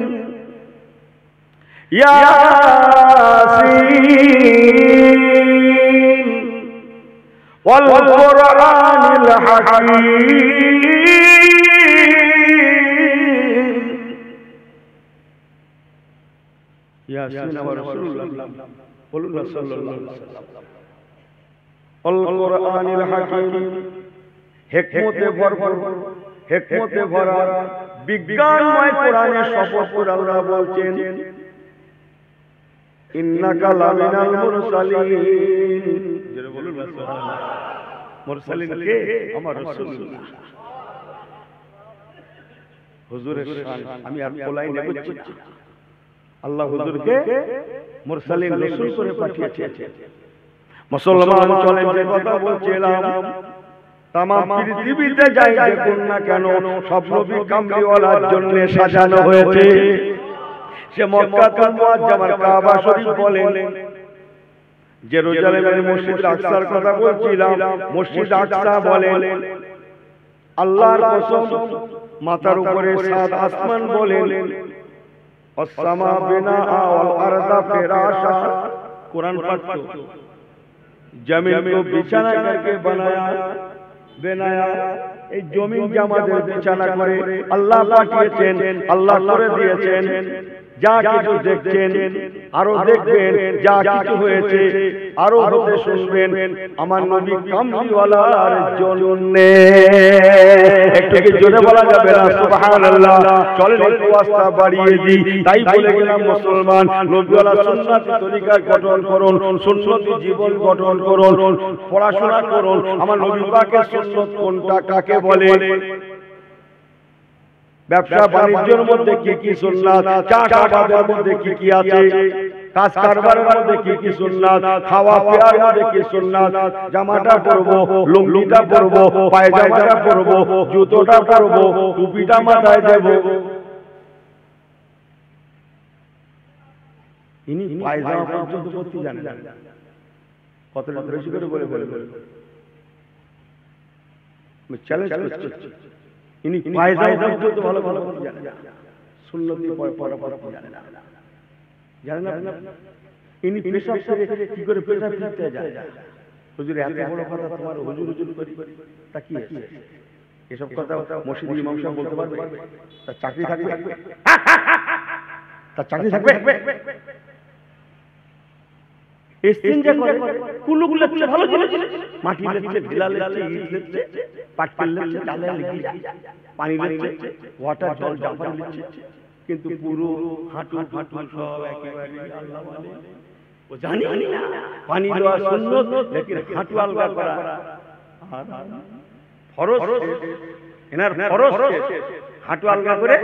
ইয়াসিন ওয়াল কুরআনিল হাকীম ইয়াসিন ওয়া রাসূলুল্লাহ বলুন সাল্লাল্লাহু আলাইহি ওয়াসাল্লাম আল কুরআনিল হাকীম হিকমতে ভরা বিজ্ঞানময় কোরআনের শপথ করে আল্লাহ বলছেন ইন্নাকা লামিনাল মুরসালিন জোরে বলুন সুবহানাল্লাহ মুরসালিন কে আমার রাসূলুল্লাহ হুজুরের শান আমি আর কোলাই নেব না আল্লাহ হুজুরকে মুরসালিন রাসূল করে পাঠিয়েছেন মুসলমান চলেন যে কথা বলছিলাম तमाम পৃথিবীতে যাই দেখুন না কেন সব নবী কামলিওয়ালার জন্য সাজানো হয়েছে সে মক্কাতুল মুআজ্জামার কাবা শরীফ বলেন জেরুজালেমের মসজিদ আকসার কথা বলছিলাম মসজিদ আকসা বলেন আল্লাহর কসম মাথার উপরে সাত আসমান বলেন আসসামা বিনাআ ওয়াল আরদা ফিরাশা कुरान पढ़ो जमीन को बिछाना करके बनाया जमीन जामाদের বিছানা করে আল্লাহ পাঠিয়েছেন আল্লাহ করে দিয়েছেন যা কিছু দেখছেন আরো দেখবেন যা কিছু হয়েছে আরো হতে শুনবেন আমার নবী কামলিওয়ালার জন্য একটু কি জোরে বলা যাবে না সুবহানাল্লাহ চলেন একটু আওয়াজটা বাড়িয়ে দিই তাই বলে গেলাম মুসলমান নবীওয়ালা সুন্নাতি তরিকা গঠন করুন সুন্নতি জীবন গঠন করুন পড়াশোনা করুন আমার নবী পাকের সুন্নাত কোনটা কাকে বলে ব্যবসা বাণিজ্যের মধ্যে কি কি সুন্নাত চাষাবাদের মধ্যে কি কি আছে কাজ কারবারের মধ্যে কি কি সুন্নাত, খাওয়া পেয়ার মধ্যে কি সুন্নাত, জামাটা পরবো, লুঙ্গিটা পরবো, পায়জামাটা পরবো, জুতোটা পরবো, টুপিটা মাথায় দেব। ইনি পায়জামা পর্যন্ত পরতে জানেন না। কতটা বেশি করে বলে আমি চ্যালেঞ্জ করছি, ইনি পায়জামা পর্যন্ত ভালো ভালো পরতে জানেন না, সুন্নতি পরা জানেন না। জানেন না ইনি পেশাব করে কি করে পেশাব করতে যায়। হুজুর এত বড় কথা তোমার হুজুর হুজুর করি তা কি আছে? এসব কথা মসজিদের ইমাম সাহেব বলতে পারবে? তার চাকরি থাকবে, তার চাকরি থাকবে। ইস্তিনজা করে, কুলু গুলাচ্ছে, ভালো জিনিস, মাটি লেচ্ছে, ঢিলা লেচ্ছে, ইট লেচ্ছে, পাটকেল লেচ্ছে, ডালে লেগে পানি লেচ্ছে, ওয়াটার জল জাফর লেচ্ছে, কিন্তু পুরো হাঁটু ফাটু সব একেবারে আল্লাহ বলে ও জানি না। পানি দেওয়া সুন্নাত, লেকিন হাঁটু আলগা করা আর ফরজ। এনার ফরজ হাঁটু আলগা করে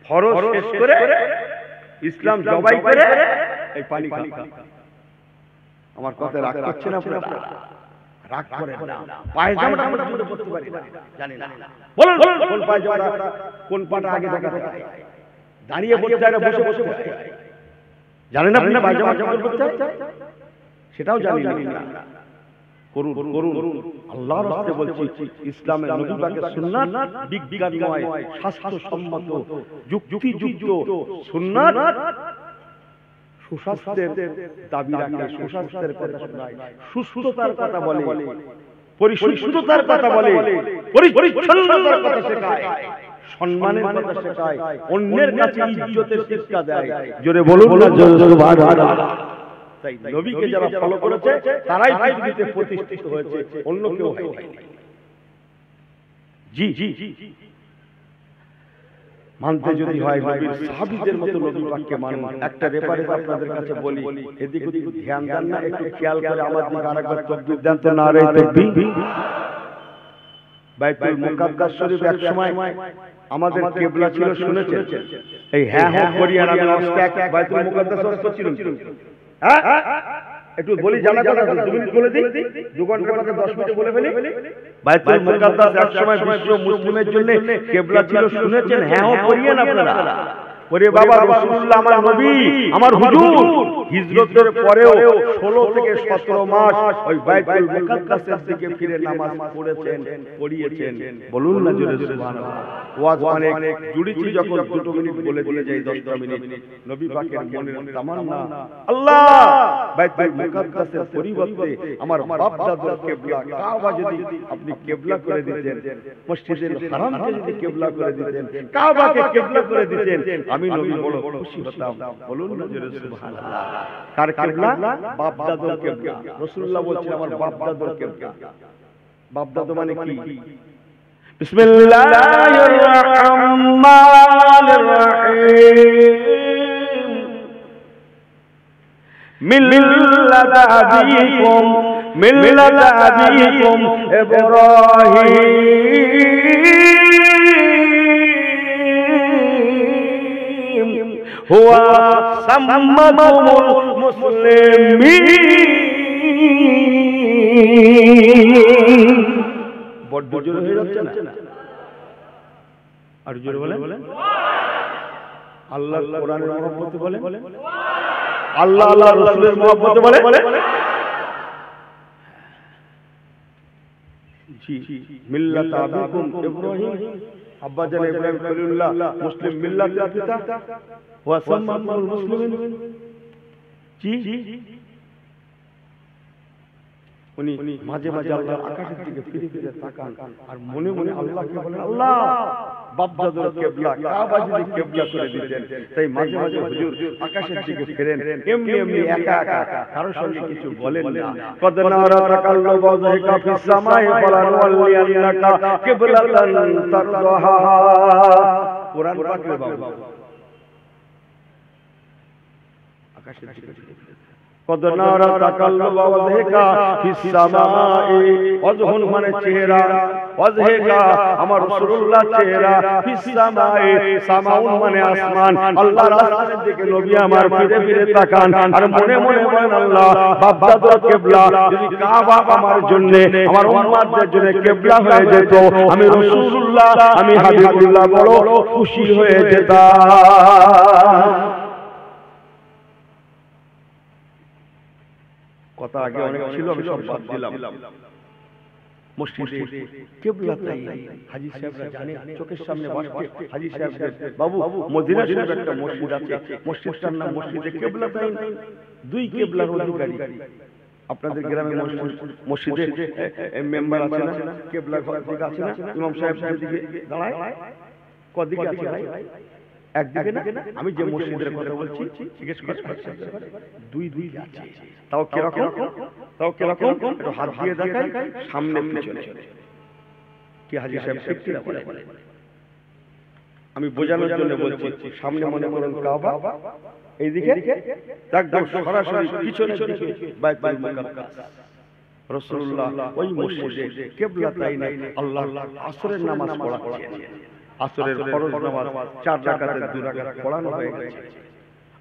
ফরজ শেষ করে ইসলাম জবাই করে এই পানি খাওয়া। আমার কথা রাগ করছে না আপনারা? রাগ করেন না। পায়জামাটা আমরা পর্যন্ত পরতে পারি না, জানি না। বলুন কোন পায়জামাটা কোন পাটা আগে দেখা যায়? দাঁড়িয়ে পড়তে হয় না বসে বসে পড়তে হয়? জানেন না আপনি পায়জামা কেমন পড়তে হয়? সেটাও জানি না। করুন করুন, আল্লাহর রাস্তায় বলছি, ইসলামের নবী পাকের সুন্নাত বিজ্ঞান নয়, স্বাস্থ্যসম্মত যুক্তিযুক্ত সুন্নাত। সুস্বাস্থ্যের দাবি রাখে, সুস্বাস্থ্যের কথা শোনায়, সুস্থতার কথা বলে, পরিশুদ্ধতার কথা বলে, পরিচ্ছন্নতার কথা শেখায়, সম্মানের কথা শেখায়, অন্যের কাছে ইজ্জতের শিক্ষা দেয়। জোরে বলুন না সুবহানাল্লাহ। তাই নবীকে যারা ফলো করেছে তারাই পৃথিবীতে প্রতিষ্ঠিত হয়েছে, অন্য কেউ হয়নি। জি জি, মানতে যদি হয় নবীর সাহাবীদের মতো নবী পাককে মানুন। একটা রেফারেন্স আপনাদের কাছে বলি, এদিক ওদিক ধ্যান দেন না, একটু খেয়াল করে আমার দিকে আরেকবার তাকবীর দেন তো। নারে তাকবীর। বাইতুল মুকাদ্দাস শরীফ এক সময় আমাদের কিবলা ছিল, শুনেছেন? এই হ্যাঁ হ্যাঁ করিয়া নামে অস্কাক বাইতুল মুকাদ্দাস অস্ত ছিল। হ্যাঁ একটু বলি, জানা কথা 2 মিনিট বলে দিই, 2 ঘন্টার কথা 10 মিনিটে বলে ফেলি। বাইতুল মুকাদ্দাস এক সময় বিশ্ব মুসলিমের জন্য কিবলা ছিল, শুনেছেন? হ্যাঁ হ্যাঁ করিয়েন আপনারা। ওরে বাবা, রাসূলুল্লাহ আমার নবী, আমার হুজুর হিজরতের পরেও 16 থেকে 17 মাস ওই বাইতুল মুকাদ্দাসের দিকে ফিরে নামাজ পড়েছেন, পড়িয়েছেন। বলুন না জোরে সুবহানাল্লাহ। ওয়াজ অনেক জুড়িছি, যখন 2 মিনিট বলে দিয়ে যাই 10 মিনিট। নবী পাকের মনের তামান্না, আল্লাহ বাইতুল মুকাদ্দাসের পরিবর্তে আমার বাপ দাদার কিবলা কাবা যদি আপনি কিবলা করে দিতেন, মসজিদুল হারামকে যদি কিবলা করে দিতেন, কাবাকে কিবলা করে দিতেন, আমি নবী বড় খুশি হতাম। বলুন না জোরে সুবহানাল্লাহ। কার কিবলা? বাপ দাদার কিবলা। রাসূলুল্লাহ বলছেন আমার বাপ দাদার কিবলা। বাপ দাদা মানে কি? বিসমিল্লাহির রহমানির রহিম। মিল্লাত আবিকুম ইব্রাহিম হুয়া সাম্মাকুমুল মুসলিমিন। বড় জোরে হয়ে যাচ্ছে না? আর জোরে বলেন। আল্লাহ কোরআনের মহব্বতে বলে, আল্লাহ আল্লাহ রাসূলের মহব্বতে বলে। জি, মিল্লাত আবিকুম ইব্রাহিম, আব্বা জান ইব্রাহিম খলিলুল্লাহ মুসলিম মিল্লাতের পিতা, ওয়া সাম্মাকুমুল মুসলিমিন। জি, উনি মাঝে মাঝে আল্লাহর আকাশের দিকে ফিরে ফিরে তাকান আর মনে মনে আল্লাহকে বলেন, আল্লাহ বাপ দাদার কিবলা কাবা যদি কিবলা করে দিতেন। তাই মাঝে মাঝে হুজুর আকাশের দিকে ফিরেন, এমনি এমনি একা একা, কারোর সঙ্গে কিছু বলেন না। কদ নারা তাকাল্লুবা ওয়াজহিকা ফিস সামাই ফালানুওয়াল্লিয়ান্নাকা কিবলাতান তারদাহা। কোরআন পাকের বাবা আকাশের দিকে ফিরে কদ নারা তাকাল্লুবা ওয়াজহিকা ফিস সামাই, ওয়াজহুন মানে চেহারা, ওয়াজহিকা আমার রাসূলুল্লাহ চেহারা, ফিস সামাই সামাউন মানে আসমান, আল্লাহর আসমানের দিকে নবী আমার ফিরে ফিরে তাকান আর মনে মনে বলেন আল্লাহ বাপদাদার কিবলা যদি কাবা আমার জন্য আমার উম্মতদের জন্য কিবলা হয়ে যেত, আমি রাসূলুল্লাহ আমি হাবিবুল্লাহ বড় খুশি হয়ে যেতাম। কথা আগে অনেক ছিল, আমি সব বাদ দিলাম। মসজিদে কিবলা তাই হাজী সাহেবরা জানে, চোখের সামনে বসে হাজী সাহেবদের বাবু মদিনা শরীফ একটা মসজিদ আছে, মসজিদটার নাম মসজিদে কিবলা তাই, দুই কিবলার অধিকারী। আপনাদের গ্রামে মসজিদে মেম্বার আছে না, কিবলা ঘর দিকে আছে না, ইমাম সাহেব দিকে দাঁড়ায়, কদিকে আছে ভাই? একদিকে না, আমি যে মসজিদের কথা বলছি জিজ্ঞেস করছি, দুই দুই আছে। তাও কিরকম? তাও কিরকম? একটু হাত দিয়ে দেখাই, সামনে পিছনে। কি হাজী সাহেব শিখছিলা বলে? আমি বোঝানোর জন্য বলছি, সামনে মনে করেন কাবা, এইদিকে একদম সরাসরি পিছনে দিকে বাইতুল মুকাদ্দাস। রাসূলুল্লাহ ওই মসজিদে কিবলা তাই নাই আল্লাহ আসরের নামাজ পড়াচ্ছেন। আসরের ফরজ নামাজ 4 রাকাতের 2 রাকাত পড়ানো হয়ে গেছে।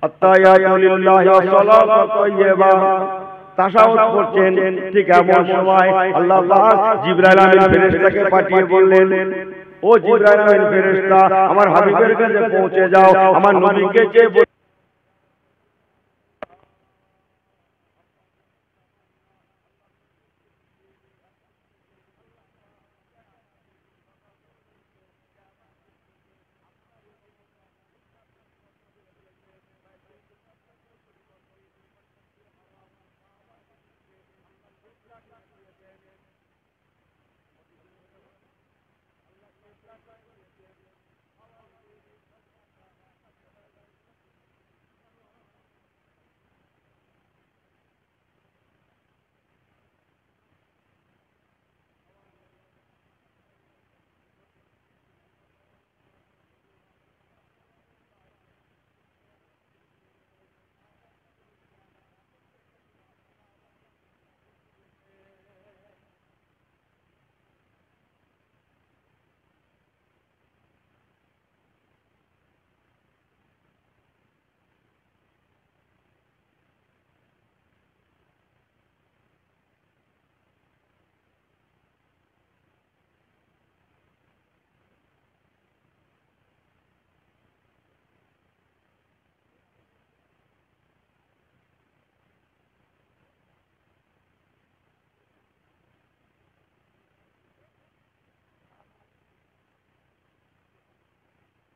আত্তাহিয়াতু লিল্লাহি ওয়া সালাতু তাইয়্যিবা, তাশাহুদ পড়ছেন। ঠিক এমন সময় আল্লাহ পাক জিবরাইল আমিন ফেরেশতাকে পাঠিয়ে বললেন, ও জিবরাইল আমিন ফেরেশতা আমার হাবিবের কাছে পৌঁছে যাও, আমার নবীকে যে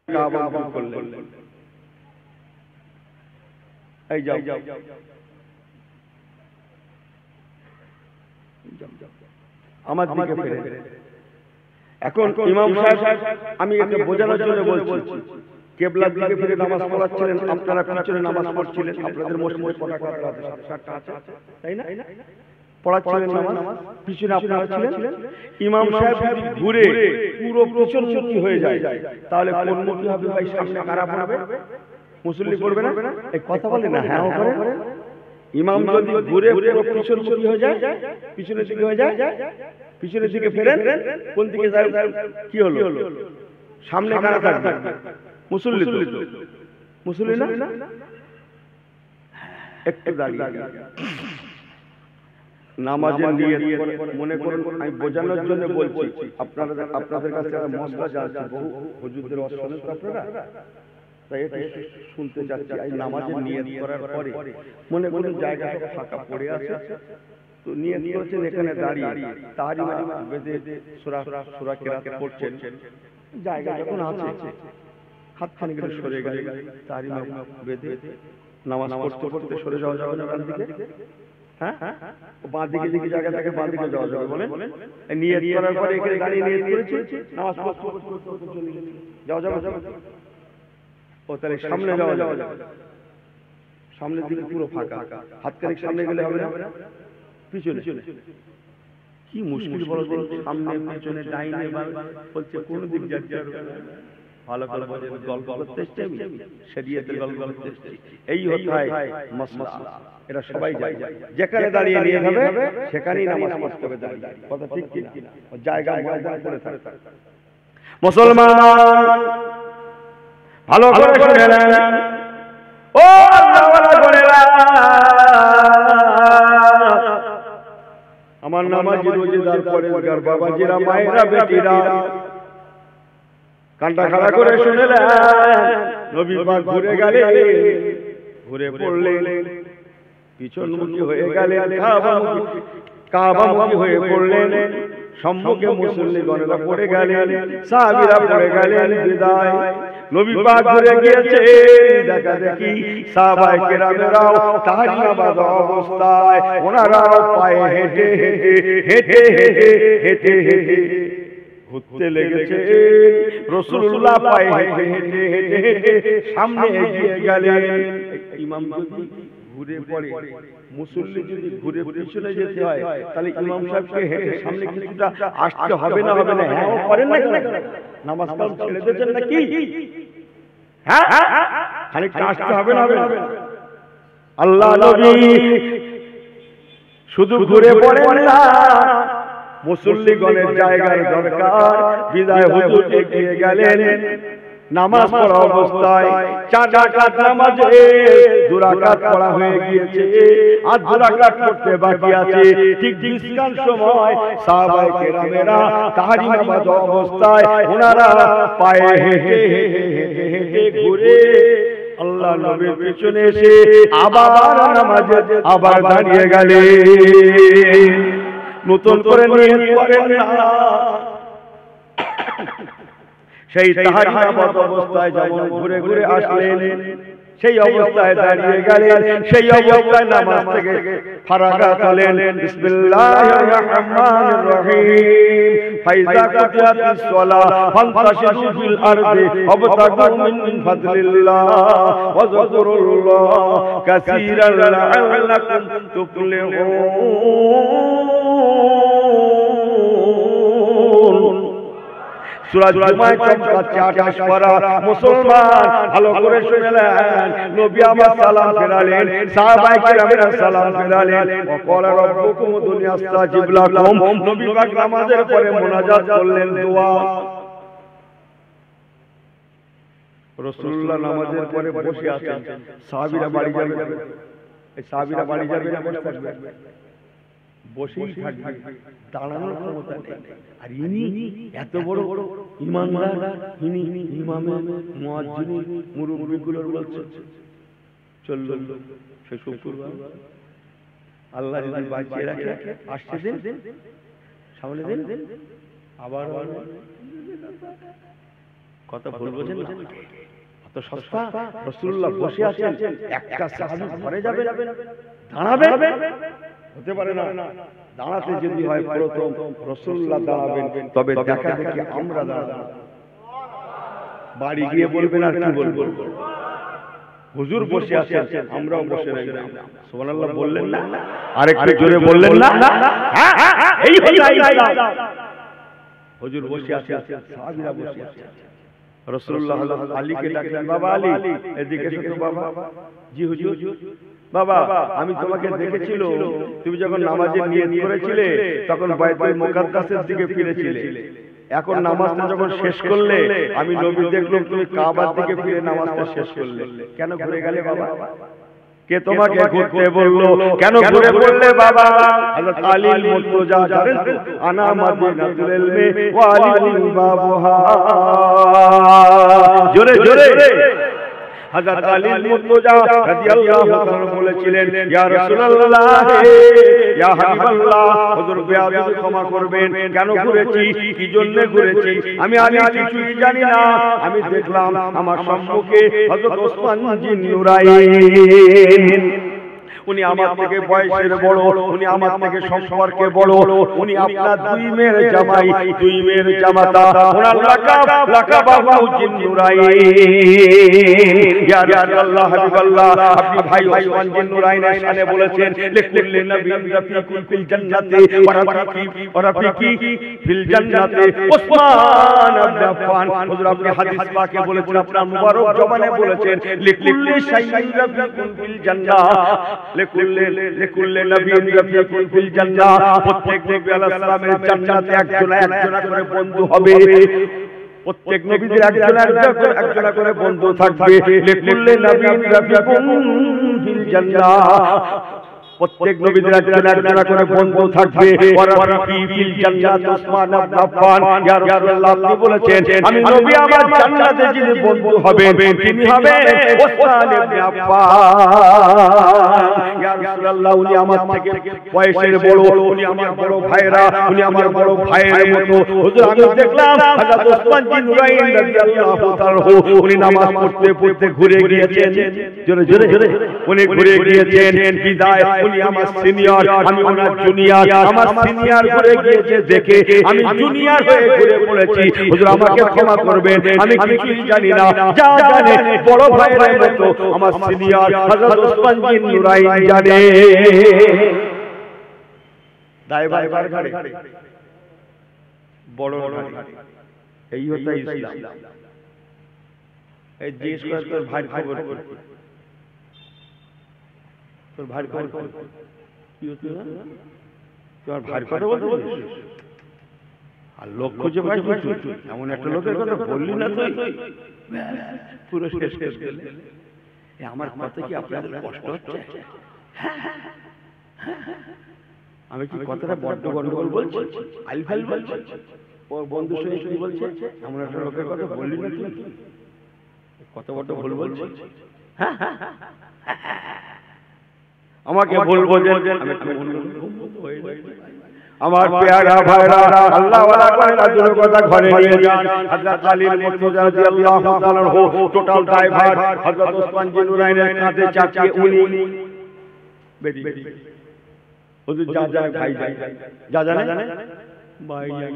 কাবা করলেন, এই যাও আমার দিকে ফিরে। এখন ইমাম সাহেব আমি একে বোঝানোর জন্য বলছি, কিবলার দিকে ফিরে নামাজ পড়াচ্ছিলেন, আপনারা পিছনে নামাজ পড়ছিলেন, আপনাদের মসজিদে পতাকা আছে 7টা আছে, তাই না? পড়াচ্ছিলেন নামাজ, পিছনে আপনারা ছিলেন। ইমাম সাহেব যদি ঘুরে পুরো পিছনমুখী হয়ে যায় তাহলে কোন মুখী হবে ভাই? সামনে কারা পড়বে? মুসল্লি পড়বে না? এই কথা বলে না, হ্যাঁ করে। ইমাম যদি ঘুরে পুরো পিছনমুখী হয়ে যায়, পিছনের দিকে হয়ে যায়, পিছনের দিকে ফেরেন, কোন দিকে যায়? কি হলো? সামনে কারা থাকবে? মুসল্লি তো, মুসল্লি না? একটু দাঁড়িয়ে নামাজের নিয়ত মনে করুন, আমি বোঝানোর জন্য বলছি, আপনাদের কাছে একটা মশলা যাচ্ছে, বহু হুজুরদের অশোনেন তো আপনারা, তাই এটা শুনতে যাচ্ছি। এই নামাজের নিয়ত করার পরে মনে করুন জায়গা সব ফাঁকা পড়ে আছে, তো নিয়ত করেছেন এখানে দাঁড়িয়ে তাহরিমা বেদে সূরা কিরাত পড়ছেন, জায়গা যখন আছে হাতখানি করে সরে গেলে তাহরিমা বেদে নামাজ পড়তে পড়তে সরে যাওয়া যাবে না ডান দিকে? হ্যাঁ, বাঁ দিকে দিকে জায়গা থাকে, বাঁ দিকে যাওয়া যাবে বলেন? নিয়ত করার পরে এখানে দাঁড়িয়ে নিয়ত করেছি, নামাজ পড়তে যাওয়া যাবে? ও তাহলে সামনে যাওয়া যাবে, সামনের দিকে পুরো ফাঁকা, হাতখানি সামনে গেলে হবে না, পিছনে। কি মুশকিল বলো তো, সামনে পিছনে ডাইনে বামে বলছে, কোন দিক যাচ্ছে? ভালো করে গল্প করতে এসছি, শরীয়তের গল্প করতে এসছি, এই হচ্ছে মাসলা। এটা সবাই যায়, যেখানে দাঁড়িয়ে নিয়ে যাবে সেখানেই নামাজ পড়তে হবে দাঁড়িয়ে। কথা ঠিক কি না? জায়গা ময়দান করে থাকে। মুসলমান ভালো করে শুনে নেন, ও আল্লাহওয়ালা বোনেরা, আমার নামাজি রোজেদার পরেশগার বাবাজিরা, মায়েরা, বেটিরা, কানটা খাড়া করে শুনে নেন। নবী পাক ঘুরে গেলেন, ঘুরে পড়লেন, পিছনমুখী হয়ে গেলেন, কাবামুখী হয়ে পড়লেন। সম্মুখে মুসল্লিগণেরা পড়ে গেলেন, সাহাবীরা পড়ে গেলেন বিদায়। নবী পাক ঘুরে গিয়েছে, দেখা দেখি সাহাবায়ে কেরামেরাও তাহরিমাবাদ অবস্থায়, ওনারাও পায়ে হেঁটে হেঁটে হেঁটে হেঁটে হেঁটে ঘুরতে লেগেছে। রাসূলুল্লাহ পায়ে হেঁটে হেঁটে হেঁটে হেঁটে সামনে এগিয়ে গেলেন। ইমাম যদি ঘুরে পড়ে, মুসল্লি যদি ঘুরে পিছনে যেতে হয়, তাহলে ইমাম সাহেবকে হেঁটে সামনে কিছুটা আসতে হবে না? হবে না? হ্যাঁ, করেন না কেন? নামাজ কাল ছেড়ে দিয়েছেন নাকি? হ্যাঁ, খানিকটা আসতে হবে না? হবে না? আল্লাহ নবী শুধু ঘুরে পড়েন না, মুসল্লিগণের জায়গার দরকার। বিদায় হুজুর এগিয়ে গেলেন, নামাজ পড়া অবস্থায় 4 রাকাত নামাজে 2 রাকাত পড়া হয়ে গিয়েছে, আর 2 রাকাত পড়তে বাকি আছে। ঠিক বিস্কার সময় সাহাবায়ে কেরামেরা তাহরিমাবাদ অবস্থায়, ওনারা পায়ে হেঁটে হেঁটে হেঁটে ঘুরে আল্লাহ নবীর পিছনে এসে আবার নামাজে আবার দাঁড়িয়ে গেলেন। নতুন করে নিয়ত করেন না, সেই তাহরিমাবাদ অবস্থায় যেমন ঘুরে ঘুরে আসলেন, সেই অবস্থায় দাঁড়িয়ে গেলেন, সেই অবস্থায় নামাজ থেকে ফারাগাত হলেন। বিসমিল্লাহির রহমানির রহিম, ফাইজা কুদিয়াতিস সালাহ ফান্তাশিরু ফিল আরদি ওয়াবতাগু মিন ফাদলিল্লাহ ওয়া যাকুরুল্লাহ কাসীরান লাআল্লাকুম তুফলিহুন। সূরা জুমায় চমকাচ্ছে 28 পারা। মুসলমান ভালো করে শুনলেন, নবী আমার সালাম ফেরালেন, সাহাবায়ে কেরামেরা সালাম ফেরালেন। ওয়াকালা রাব্বুকুম উদউনি আস্তাজিব লাকুম। নবী পাক নামাজের পরে মুনাজাত করলেন, দোয়া। রাসূলুল্লাহ নামাজের পরে বসে আছেন, সাহাবীরা বাড়ি যাবে। এই সাহাবীরা বাড়ি যাবে না বসে থাকবে? বসেই থাকবে, দাঁড়ানোর ক্ষমতা নেই। আর ইনি এত বড় ইমানদার, ইনি ইমামে মুয়াজ্জিন মুরব্বিগুলোর বলছে চলল সে শুক্রবার, আল্লাহ যদি বাঁচিয়ে রাখে, আসছে দিন সামনে দিন আবার কথা বলবো যে অত সস্তা। রাসূলুল্লাহ বসে আছেন, একটা সাহাবী ঘরে যাবে, দাঁড়াবে? হতে পারে না। দাঁড়াতে যদি হয় প্রথম রাসূলুল্লাহ দাঁড়াবেন, তবে দেখা দেখি আমরা দাঁড়াবো। বাড়ি গিয়ে বলবেন আর কি বলবো? হুজুর বসে আছেন, আমরাও বসে রইলাম। সুবহানাল্লাহ বললেন না? আরেকটু জোরে বললেন না? হ্যাঁ, এই হলো ইসলাম। হুজুর বসে আছেন, সাহাবীরা বসে আছেন। রাসূলুল্লাহ আলীকে ডাকলেন, বাবা আলী এদিকে এসো তো বাবা। জি হুজুর। বাবা, আমি তোমাকে দেখেছিল, তুমি যখন নামাজে নিয়ত করেছিলে তখন বাইতুল মুকাদ্দাসের দিকে ফিরেছিলে। এখন নামাজটা যখন শেষ করলে, আমি নবী দেখলাম তুমি কাবার দিকে ফিরে নামাজটা শেষ করলে। কেন ঘুরে গেলে বাবা? কে তোমাকে ঘুরতে বললো? কেন ঘুরে পড়লে বাবা? হযরত আলীর মুর্তজা জানেন তো, আনা মাদিনাতুল ইলমি ওয়া আলী বাবুহা। জোরে জোরে হযরত আলী মুর্তজা রাদিয়াল্লাহু তাআলা বলেছিলেন, ইয়া রাসূলুল্লাহ, ইয়া হাবিবাল্লাহ, হুজুর বেয়াদবি ক্ষমা করবেন, কেন ঘুরেছি, কি জন্য ঘুরেছি আমি আলী কিছুই জানি না। আমি দেখলাম আমার সম্মুখে হযরত ওসমান জিন নুরাইন উনি আমার থেকে বয়সের বড়, উনি আমার থেকে সম্পর্কে বড়, উনি আপনার দুই মেয়ের জামাই, দুই মেয়ের জামাতা। ওনার লাকাব আবু জিন্নুরাইন। ইয়া রাসূলুল্লাহ হাবিবাল্লাহ, আপনি ভাই ওসমান জিন্নুরাইনের শানে বলেছেন লিকুল্লি নবিয়্যিন রাফিকুন ফিল জান্নাতি ওয়া রাফিকি ফিল জান্নাতি ওসমান ইবনে আফফান। হুজুর আপনি হাদিস পাকে বলেছেন, আপনার মুবারক জবানে বলেছেন লিকুল্লি শাইইন রাফিকুন ফিল জান্নাহ, লিকুল্লি নবিয়্যিন রাফিকুন ফিল জান্নাহ। প্রত্যেক নবী আলাইহিস সালামের জান্নাতে একজনা করে বন্ধু হবে। প্রত্যেক নবীদের একজনা করে বন্ধু থাকবে। লিকুল্লি নবিয়্যিন রাফিকুন ফিল জান্নাহ, প্রত্যেক নবীদের একজনা করে বন্ধু থাকবে। ওয়ারাফিকি ফিল জান্নাত ওসমান ইবনে আফফান। ইয়া রাসূলুল্লাহ, আপনি বলেছেন আমি নবী, আমার জান্নাতে যিনি বন্ধু হবেন তিনি হবেন ওসমান ইবনে আফফান। ইয়া রাসূলুল্লাহ, উনি আমার থেকে বয়সের বড়, উনি আমার বড় ভাইরা, উনি আমার বড় ভাইয়ের মতো। হুজুর আমি দেখলাম হযরত ওসমান জিন্নুরাইন রাদিয়াল্লাহু তাআলা উনি নামাজ পড়তে পড়তে ঘুরে গিয়েছেন। জোরে জোরে উনি ঘুরে গিয়েছেন। বিদায়, উনি আমার সিনিয়র, আমি ওনার জুনিয়র। আমার সিনিয়র ঘুরে গিয়েছে দেখে আমি জুনিয়র হয়ে ঘুরে পড়েছি। হুজুর আমাকে ক্ষমা করবেন, আমি কিছুই জানি না। যা জানে বড় ভাইয়ের মতো আমার সিনিয়র হযরত ওসমান জিন্নুরাইন জানে। দায় ভাই ঘাড়ে বড় ঘাড়ে, এই হচ্ছে ইসলাম। এই জিজ্ঞেস করে তোর ভাইয়ের খবর, তোর ভাইয়ের খবর কি হচ্ছে না? তোমার ভাইয়ের কথা বলছিস আর লোক খুঁজে পাইছিস, এমন একটা লোকের কথা বললি না তুই, পুরো শেষ শেষ গেলে। আমার কথা কি আপনাদের কষ্ট হচ্ছে? আমি কি কথাটা বড্ড গন্ডগোল বলছি, আলফাল বলছি? ওর বন্ধুর সঙ্গে কি বলছে, এমন একটা লোকের কথা বললি না তুই, কত বড্ড ভুল বলছি। আমাকে বলবো যে আমার পেয়ারা ভাইরা, আল্লাহ ওয়ালা করে রাজুর কথা ঘরে নিয়ে যান। হযরত আলী মুর্তজা রাদিয়াল্লাহু তাআলা টোটাল ড্রাইভার হযরত ওসমান জিন্নুরাইনের কাঁধে চাপিয়ে উনি বেরিয়ে হুজুর যা যায় ভাই যায়, যা জানে ভাই যায়,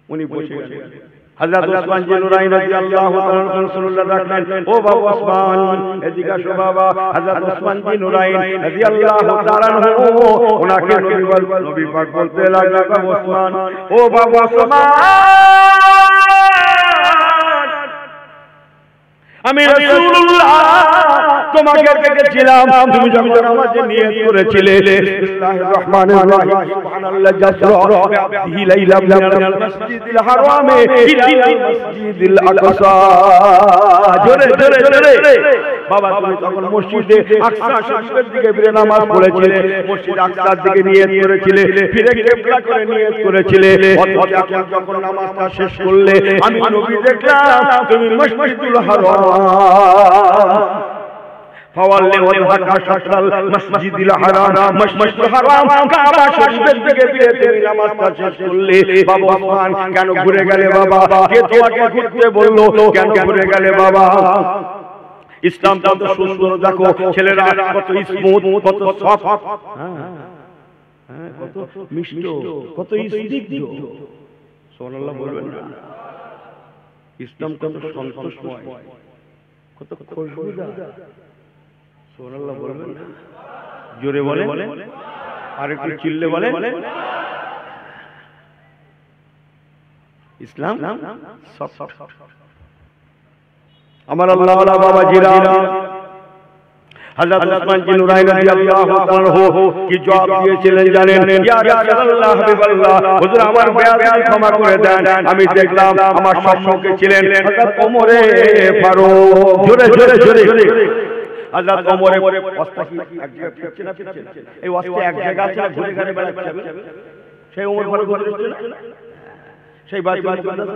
উনি বসে গেলেন। হযরত ওসমান জিন্নুরাইন রাদিয়াল্লাহু তাআলা রাসূলুল্লাহ ডাকলেন, ও বাবা ওসমান, এদিকে আসো বাবা। হযরত ওসমান জিন্নুরাইন রাদিয়াল্লাহু তাআলা ওনাকে নবী পাক বলতে লাগলেন, বাবা ওসমান, ও বাবা ওসমান, আমি রাসূলুল্লাহ তোমাকে দেখেছিলাম, তুমি যখন নামাজে নিয়ত করেছিলে বিসমিল্লাহির রহমানির রহিম সুবহানাল্লাহি জাসরা বিহি লাইলা মিনাল মাসজিদিল হারামে ইলাল মাসজিদিল আকসা। জোরে জোরে জোরে বাবা, তুমি তখন মসজিদে আকসা শরীফের দিকে ফিরে নামাজ পড়েছিলে, মসজিদ আকসার দিকে নিয়ত করেছিলে, ফিরে কিবলা করে নিয়ত করেছিলে। অথচ এখন যখন নামাজটা শেষ করলে আমি নবী দেখলাম তুমি মসজিদুল হারাম فولي وجهك شطر المسجد الحرام مشمس الحرام কাবা শরীফের দিকে ফিরে তুমি নামাজটা শেষ করলে। বাবা ওসমান, কেন ঘুরে গেলে বাবা? কে তোমাকে ঘুরতে বললো? কেন ঘুরে গেলে বাবা? ইসলাম কত সুন্দর দেখো, ছেলেরা কত স্মুথ, কত সফট, কত মিষ্ট, কত স্নিগ্ধ। সুবহানাল্লাহ বলবেন না? ইসলাম কত সন্তোষময়, কত খুশবুদার। সুবহানাল্লাহ বলবেন না? জোরে বলে, আর একটু চিল্লে বলে। ইসলাম আমার আল্লাহ ওয়ালা বাবাজিরা, হযরত ওসমান জিন্নুরাইন রাদিয়াল্লাহু তাআলা কি জবাব দিয়েছিলেন জানেন? ইয়া রাসূলুল্লাহ হাবিবাল্লাহ, হুজুর আমার বেয়াদবি ক্ষমা করে দেন। আমি দেখলাম আমার সম্মুখে ছিলেন হযরত ওমরে ফারুক। জোরে জোরে জোরে হযরত ওমরে ওয়াস্তা কি এক জায়গায় ফিরছে না? এই ওয়াস্তা এক জায়গা আছে না, ঘুরে ঘুরে বেড়াচ্ছে। সেই ওমর ফারুক ঘুরে আসছে না, সেই বাইতুল মুকাদ্দাস।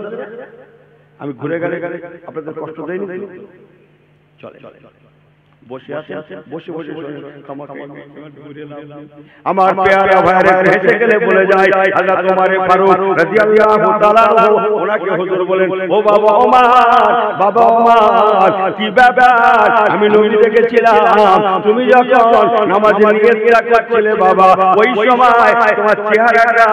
আমি ঘুরে ঘুরে আপনাদের কষ্ট দেইনি? চলে বসে আছে, বসে বসে আমার পেয়ারা ভাইরা হেসে গেলে বলে যায় হযরত ওমর ফারুক রাদিয়াল্লাহু তাআলা ওনাকে হুজুর বলেন, ও বাবা ওমর, বাবা ওমর, কি ব্যাপার? আমি নবী দেখেছিলাম তুমি যখন নামাজে নিয়ত করছিলে বাবা, ওই সময় তোমার চেহারাটা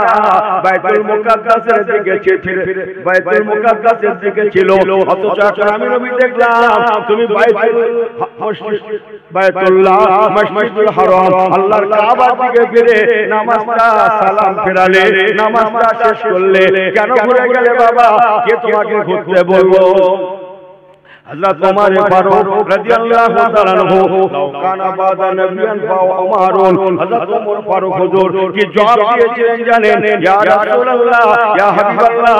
বাইতুল মুকাদ্দাসের দিকে ছিল, বাইতুল মুকাদ্দাসের দিকে ছিল, অথচ এখন আমি নবী দেখলাম তুমি বাইতুল্লাহ মসজিদুল হারাম আল্লাহর কাবার দিকে ফিরে নামাজটা সালাম ফেরালে, নামাজটা শেষ করলে, কেন ঘুরে গেলে বাবা? কে তোমাকে ঘুরতে বলবো? হযরত ওমর ফারুক রাদিয়াল্লাহু তাআলা আনহু লাউ কানা বাদা নবিয়ান ফা ওমরুন, হযরত ওমর ফারুক হুজুর কি জবাব দিয়েছিলেন জানেন? ইয়া রাসূলুল্লাহ, ইয়া হাবিবাল্লাহ,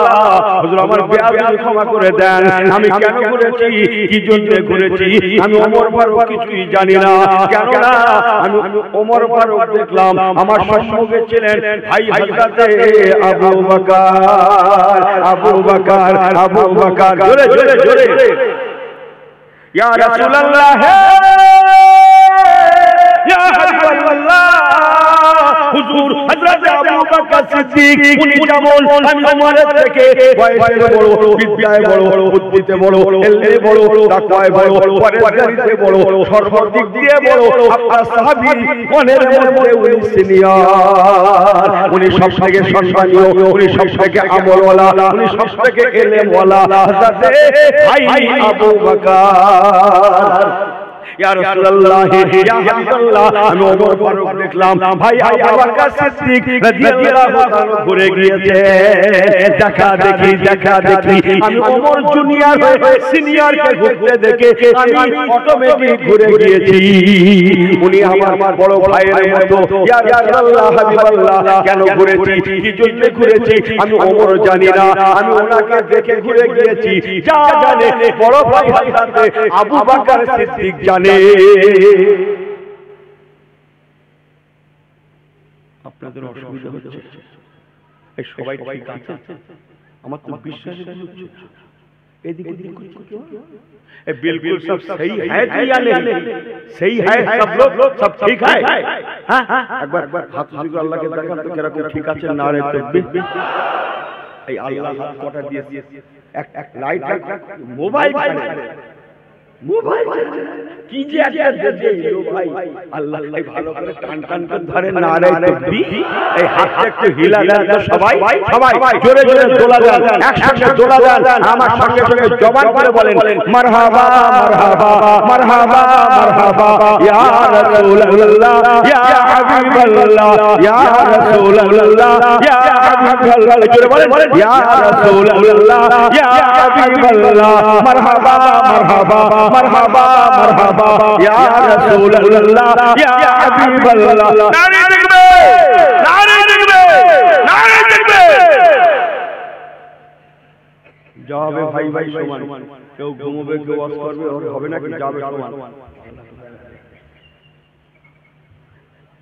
হুজুর আমার বেয়াদবি ক্ষমা করে দেন, আমি কেন ঘুরেছি, কি জন্য ঘুরেছি আমি ওমর ফারুক কিছুই জানি না। কেন না, আমি ওমর ফারুক দেখলাম আমার সম্মুখে ছিলেন ভাই হযরতে আবু বকর, আবু বকর, আবু বকর, জোরে জোরে জোরে ইয়া রাসূলুল্লাহ, ইয়া হাবিবাল্লাহ, হুজুর হযরত আবু বকর সিদ্দিক উনি যেমন আমি ওমরের থেকে বয়সে বড়, বিদ্যায় বড়, বুদ্ধিতে বড়, ইলমে বড়, তাকওয়ায় বড়, পরহেজগারিতে বড়, সর্বদিক দিয়ে বড়, আপনার সাহাবী মনের মধ্যে উনি সিনিয়র, উনি সবথেকে সম্মানীয়, উনি সবথেকে আমলওয়ালা, উনি সবথেকে ইলমওয়ালা হযরত ভাই আবু বকর। ইয়া রাসূলুল্লাহ, ইয়া হাবিবাল্লাহ, আমি ওমর ফারুক দেখলাম ভাই আবু বকর সিদ্দিক রাদিয়াল্লাহু তাআলা ঘুরে গিয়েছে। দেখা দেখি, দেখা দেখি আমি ওমর জুনিয়র হয়ে সিনিয়রকে ঘুরতে দেখে আমি অটোমেটিক ঘুরে গিয়েছি। উনি আমার বড় ভাইয়ের মতো। ইয়া রাসূলুল্লাহ, হাবিবাল্লাহ, কেন ঘুরেছি, কি জন্য ঘুরেছি আমি ওমর জানি না, আমি ওনাকে দেখে ঘুরে গিয়েছি। যা জানে বড় ভাই হযরত আবু বকর সিদ্দিক জানে। আপনাদের অসুবিধা হচ্ছে, এই সবাই ঠিক আছে? আমার তো বিশ্বাস হচ্ছে এদিকে এদিকে ए बिल्कुल सब सही है जी या नहीं? सही है सब लोग, सब ठीक है? हाँ, एक बार हाथ उठा अल्लाह के देखान तो केरा को ठीक আছে नारे तकबीर। এই আল্লাহ হাত কটা দিয়েছে, এক লাইট মোবাইল মোবাইল কি যে একটা দেখে ভাই, আল্লাহ ভালো করে টান টান করে ধরে নারে তকবীর। এই হাতটা একটু হিলা দেন তো সবাই, সবাই জোরে জোরে দোলা দেন, একসাথে দোলা দেন, আমার সঙ্গে সঙ্গে জবান করে বলেন মারহাবা মারহাবা মারহাবা মারহাবা ইয়া রাসূলুল্লাহ, ইয়া হাবিবাল্লাহ, ইয়া রাসূলুল্লাহ, ইয়া হাবিবাল্লাহ, জোরে বলেন ইয়া রাসূলুল্লাহ, ইয়া হাবিবাল্লাহ, মারহাবা মারহাবা মারহাবা মারহাবা ইয়া রাসূলুল্লাহ, ইয়া হাবিবাল্লাহ। নারে দেখবে, নারে দেখবে, নারে দেখবে। যাবে ভাই ভাই সমান, কেউ ঘুমোবে, কেউ ওয়াজ করবে, ওর হবে না কি? যাবে সমান।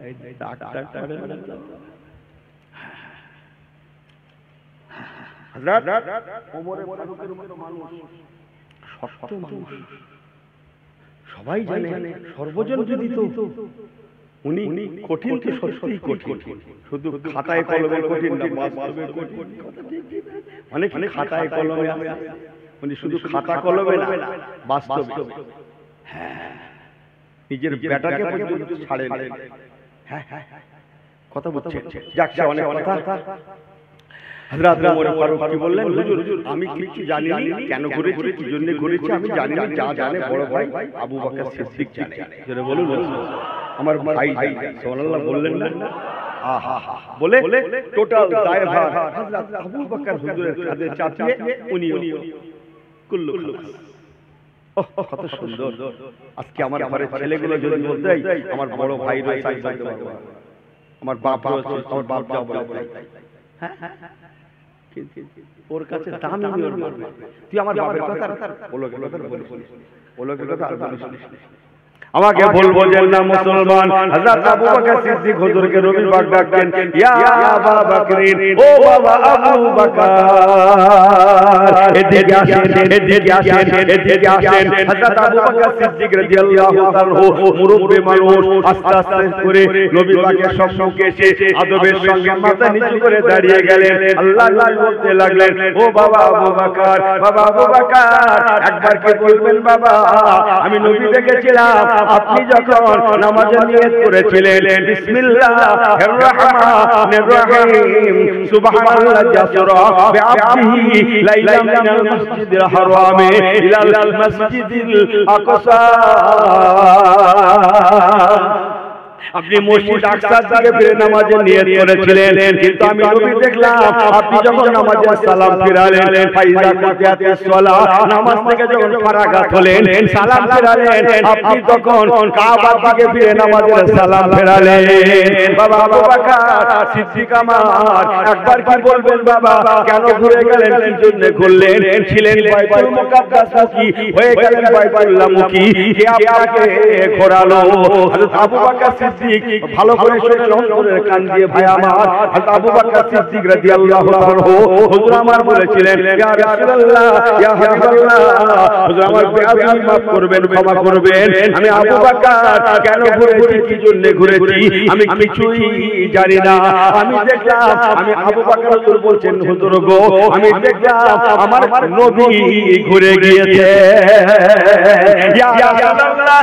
এই ডাক্তার করে হযরত ওমর ফারুকের মতো মানুষ, শক্ত মানুষ, সবাই জানে, সর্বজন যদি তো উনি কঠিন তো সত্যিই কঠিন, শুধু খাতায় কলমে কঠিন না, বাস্তবে কঠিন। অনেক খাতায় কলমে আছে, উনি শুধু খাতা কলমে না, বাস্তবে। হ্যাঁ, নিজের বেটাকে পর্যন্ত ছাড়েন। হ্যাঁ হ্যাঁ, কথা বলছেন, যাক অনেক কথা। হযরত ওমর ফারুক কি বললেন, হুজুর আমি কিছু জানি না, কেন ঘুরেছি, কি জন্য ঘুরেছি আমি জানি না, যা জানে বড় ভাই আবু বকর সিদ্দিক জানে। জোরে বলুন আমার ভাই সুবহানাল্লাহ বললেন না? আহা বলে টোটাল দায়ভার হযরত আবু বকর হুজুরের কাঁধে চাপিয়ে উনি কুল্লু কত সুন্দর। আজকে আমার ঘরের ছেলেগুলো যদি বলতে আমার বড় ভাই রয়েছে, আমার বাপ রয়েছে, আমার বাপ যা বলে হ্যাঁ ওর কাছে দাম নিয়ে তুই আমার বাবার কথা বলো, কথা বলিস, বলো কথা আর বলিস। আমাকে বলবো যে না মুসলমান। হযরত আবু বকর সিদ্দিক হুজুরকে নবী পাক ডাকতেন, ইয়া আবু বকরিন, ও বাবা আবু বকর, এদিকে আসেন, এদিকে আসেন, এদিকে আসেন। হযরত আবু বকর সিদ্দিক রাদিয়াল্লাহু তাআলা মুরব্বি মানুষ, আস্তে আস্তে করে নবী পাকের সম্মুখে এসে আদবের সঙ্গে মাথা নিচু করে দাঁড়িয়ে গেলেন। আল্লাহ নবী বলতে লাগলেন, ও বাবা আবু বকর, বাবা আবু বকর, একবার কি বলবেন বাবা, আমি নবী দেখেছিলাম আপনি যখন নামাজে নিয়ত করেছিলেন বিসমিল্লাহির রহমানির রহিম, সুবহানাল্লাহ জাসরা বিআবদিহি লাইলাম মিনাল মাসজিদিল হারামি ইলাল মাসজিদিল আকসা। আপনি মসজিদ আকসার দিকে ফিরে নামাজে নিয়ত করেছিলেন, কিন্তু আমি নবী দেখলাম আপনি যখন নামাজে সালাম ফিরালেন, ফাইজা কুতিয়াতিস সালাহ, নামাজ থেকে যখন ফারাগাত হলেন, সালাম ফিরালেন, আপনি তখন কাবার দিকে ফিরে নামাজে সালাম ফিরালেন। বাবা আবু বকর সিদ্দিক আমার, একবার কি বলবেন বাবা, কেন ঘুরে গেলেন, কি জন্য ঘুরলেন? ছিলেন বাইতুল মুকাদ্দাস মুখী, হয়ে গেলেন বাইতুল্লাহ মুখী, কে আপনাকে ঘোরালো? হযরত আবু বকর সিদ্দিক ভালো করে শুনে অন্তরের কান দিয়ে ভাই আমার, হযরত আবু বকর সিদ্দিক রাদিয়াল্লাহু তাআলা হুজুর আমার বলেছিলেন, ইয়া রাসূলুল্লাহ, ইয়া হাবিবাল্লাহ, হুজুর আমার বেয়াদবি মাফ করবেন, ক্ষমা করবেন, আমি আবু বকর কেন ঘুরেছি, কি জন্য ঘুরেছি আমি কিছুই জানি না। আমি দেখলাম, আমি আবু বকর হুজুর বলছেন, হুজুর গো আমি দেখলাম আমার নবী ঘুরে গিয়েছে। ইয়া রাসূলুল্লাহ,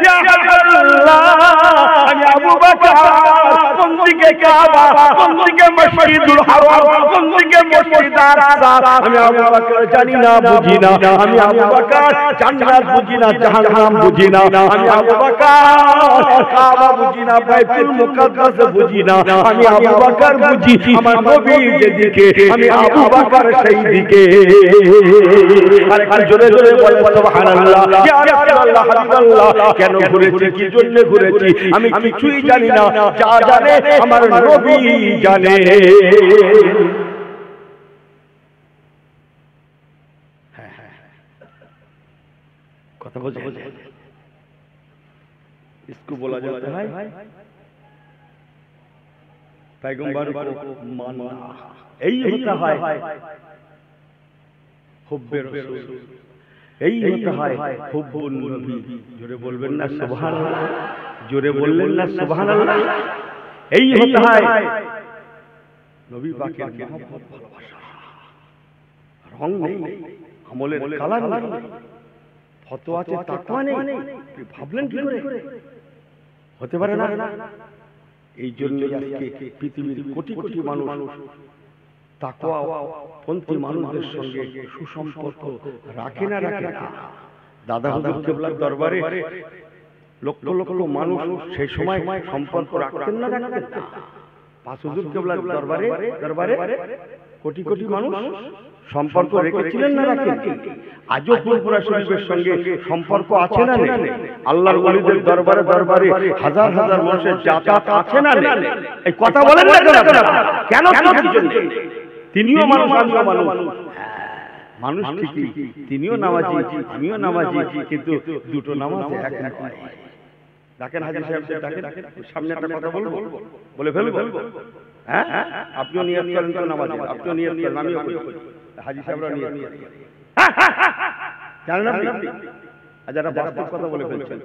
ইয়া হাবিবাল্লাহ, আমি আবু বকর কোন দিকে কাবা, কোন দিকে মসজিদুল হারাম, কোন দিকে মসজিদ আকসা, আমি আবু বকর জানি না, বুঝি না। আমি আবু বকর জান্নাত বুঝি না, জাহান্নাম বুঝি না। আমি আবু বকর কাবা বুঝি না, বাইতুল মুকাদ্দাস বুঝি না। আমি আবু বকর বুঝি আমার নবী যেদিকে, আমি আবু বকর সেই দিকে। আরেকটু জোরে জোরে বলে সুবহানাল্লাহ। ইয়া রাসূলুল্লাহ, হাবিবাল্লাহ, কেন ঘুরেছি, কি জন্য ঘুরেছি আমি কিছুই জানি না, যা জানে আমার নবী জানে। কথা বলছে, इसको बोला जाता है पैगंबर को मानना। यही होता है हुब्बे रसूल, यही होता है हुब्बुन नबी। जोरे बोलবেন না সুবহানাল্লাহ, जोरे বললেন না সুবহানাল্লাহ। यही होता है নবী পাকের মহব্বত, ভালোবাসা, রং নেই, আমলের কালার নেই, ফতোয়া আছে, তাকওয়া নেই, ভাবলেন কি করে? হতে পারে না। এই জন্য আজকে পৃথিবীর কোটি কোটি মানুষ তাকওয়া পন্থী মানুষদের সঙ্গে সুসম্পর্ক রাখে না। দাদা হুজুর কেবলার দরবারে লক্ষ লক্ষ মানুষ সেই সময় সম্পর্ক রাখতেন না। পাঁচ হুজুর কেবলার দরবারে কোটি কোটি মানুষ সম্পর্ক রেখেছিলেন না, রাখেন? আজও ফুরফুরা শরীফের সঙ্গে সম্পর্ক আছে না নেই? আল্লাহর ওলিদের দরবারে হাজার হাজার মানুষের যাতায়াত আছে না নেই? এই কথা বলেন না কেন? তিনিও মানুষ, আমিও মানুষ। মানুষ ঠিকই, তিনিও নামাজি, আমিও নামাজি, কিন্তু দুটো নামাজ এক নয়। ডাকেন হাজী সাহেবদের, ডাকেন, সামনে একটা কথা বলবো, বলে ফেলবো। হ্যাঁ, আপনিও নিয়ত করেন তো নামাজি, আপনিও নিয়ত করেন, আমিও করি, হাজী সাহেবরা নিয়ত করেন, জানেন আপনি? আজ একটা বাস্তব কথা বলে ফেলছেন।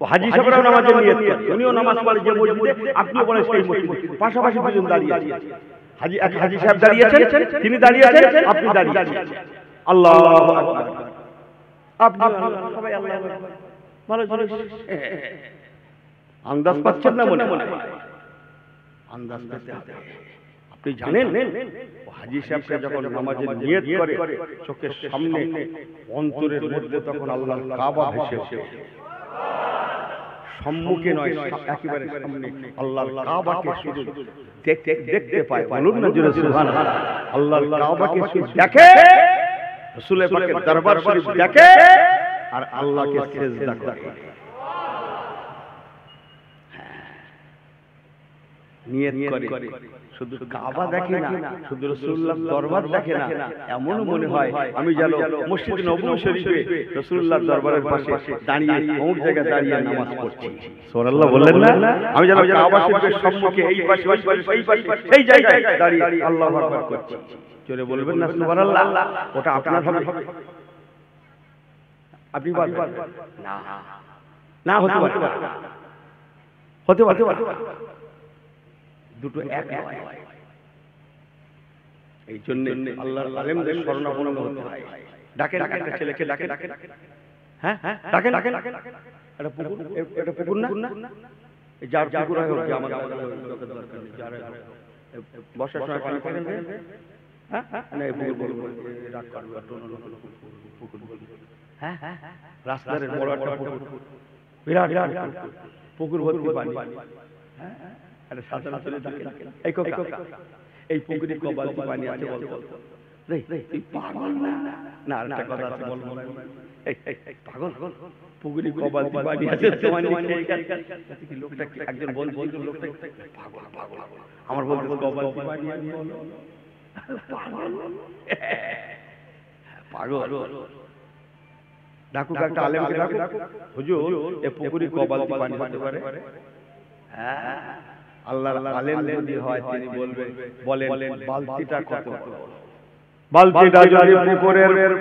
ও হাজী সাহেবরাও নামাজের নিয়ত করেন, উনিও নামাজ পড়ে যে মসজিদে, আপনিও বলেন সেই মসজিদে, পাশাপাশি দুজন দাঁড়িয়ে আছেন। হাজী সাহেব দাঁড়িয়েছেন, তিনি দাঁড়িয়েছেন, আপনি দাঁড়িয়েছেন। আল্লাহু আকবার। আপনি সবাই আল্লাহু আকবার। ভালো ভালো আন্দাজ পাচ্ছেন না? মনে আন্দাজ পেতে হবে। আপনি জানেন হাজী সাহেবকে যখন নামাজের নিয়ত করে, চোখের সামনে, অন্তরের মধ্যে তখন আল্লাহর কাবা ভেসে ওঠে। সম্মুখে নয়, একেবারে সামনে আল্লাহর কাবাকে শুধু দেখতে পায়। বলুন না জোরে সুবহানাল্লাহ। আল্লাহর কাবাকে শুধু দেখে, রাসূল পাকের দরবার শরীফ দেখে, আর আল্লাহকে সিজদা করে। নিয়ত করে শুধু কাবা দেখে না, শুধু রাসূলুল্লাহর দরবার দেখে না, এমনও মনে হয় আমি যেন মসজিদ নববী শরীফে রাসূলুল্লাহর দরবারের পাশে দাঁড়িয়ে অমুক জায়গায় দাঁড়িয়ে নামাজ পড়ছি। সুবহানাল্লাহ বললেন না? আমি যেন কাবা শরীফের সম্মুখে এই পাশে ওই পাশে এই পাশে এই জায়গায় দাঁড়িয়ে আল্লাহু আকবার করছি। জোরে বলবেন না সুবহানাল্লাহ? ওটা আপনার হবে? আপনি বলবেন না, না হতে পারে, হতে পারে, দুটো এক নয়। এই জন্য আল্লাহর আলেমদের শরণাপন্ন হতে হয়। ডাকেন একটা ছেলেকে, ডাকেন, হ্যাঁ ডাকেন, এটা পুকুর, এটা পুকুর না, যার পুকুর হয় হোক, আমার দরকার নেই, যার বর্ষার সময় পানি পাবেন, হ্যাঁ না এই পুকুর ডাক করবে, পুকুর হ্যাঁ রাস্তার বড় একটা পুকুর, বিরাট পুকুর ভর্তি পানি, হ্যাঁ একটা সাঁতার চলে ডাকেন, এই কোকা এই পুকুরে কবালতি পানি আছে বল, তুই পাগল না, আর একটা কথা আছে বল, পাগল পুকুরে কবালতি পানি আছে তোমার লোকটা একজন বলছিল, লোকটা পাগল আমার বলতে কবালতি পানি আছে, পাগল ডাকুক একটা আলেমকে, ডাকুক হুজুর এই পুকুরে কবালতি পানি হতে পারে? হ্যাঁ আল্লাহর আলেম যদি হয় তিনি বলবেন, বলেন বালতিটা কত? বালতিটা যদি পুকুরের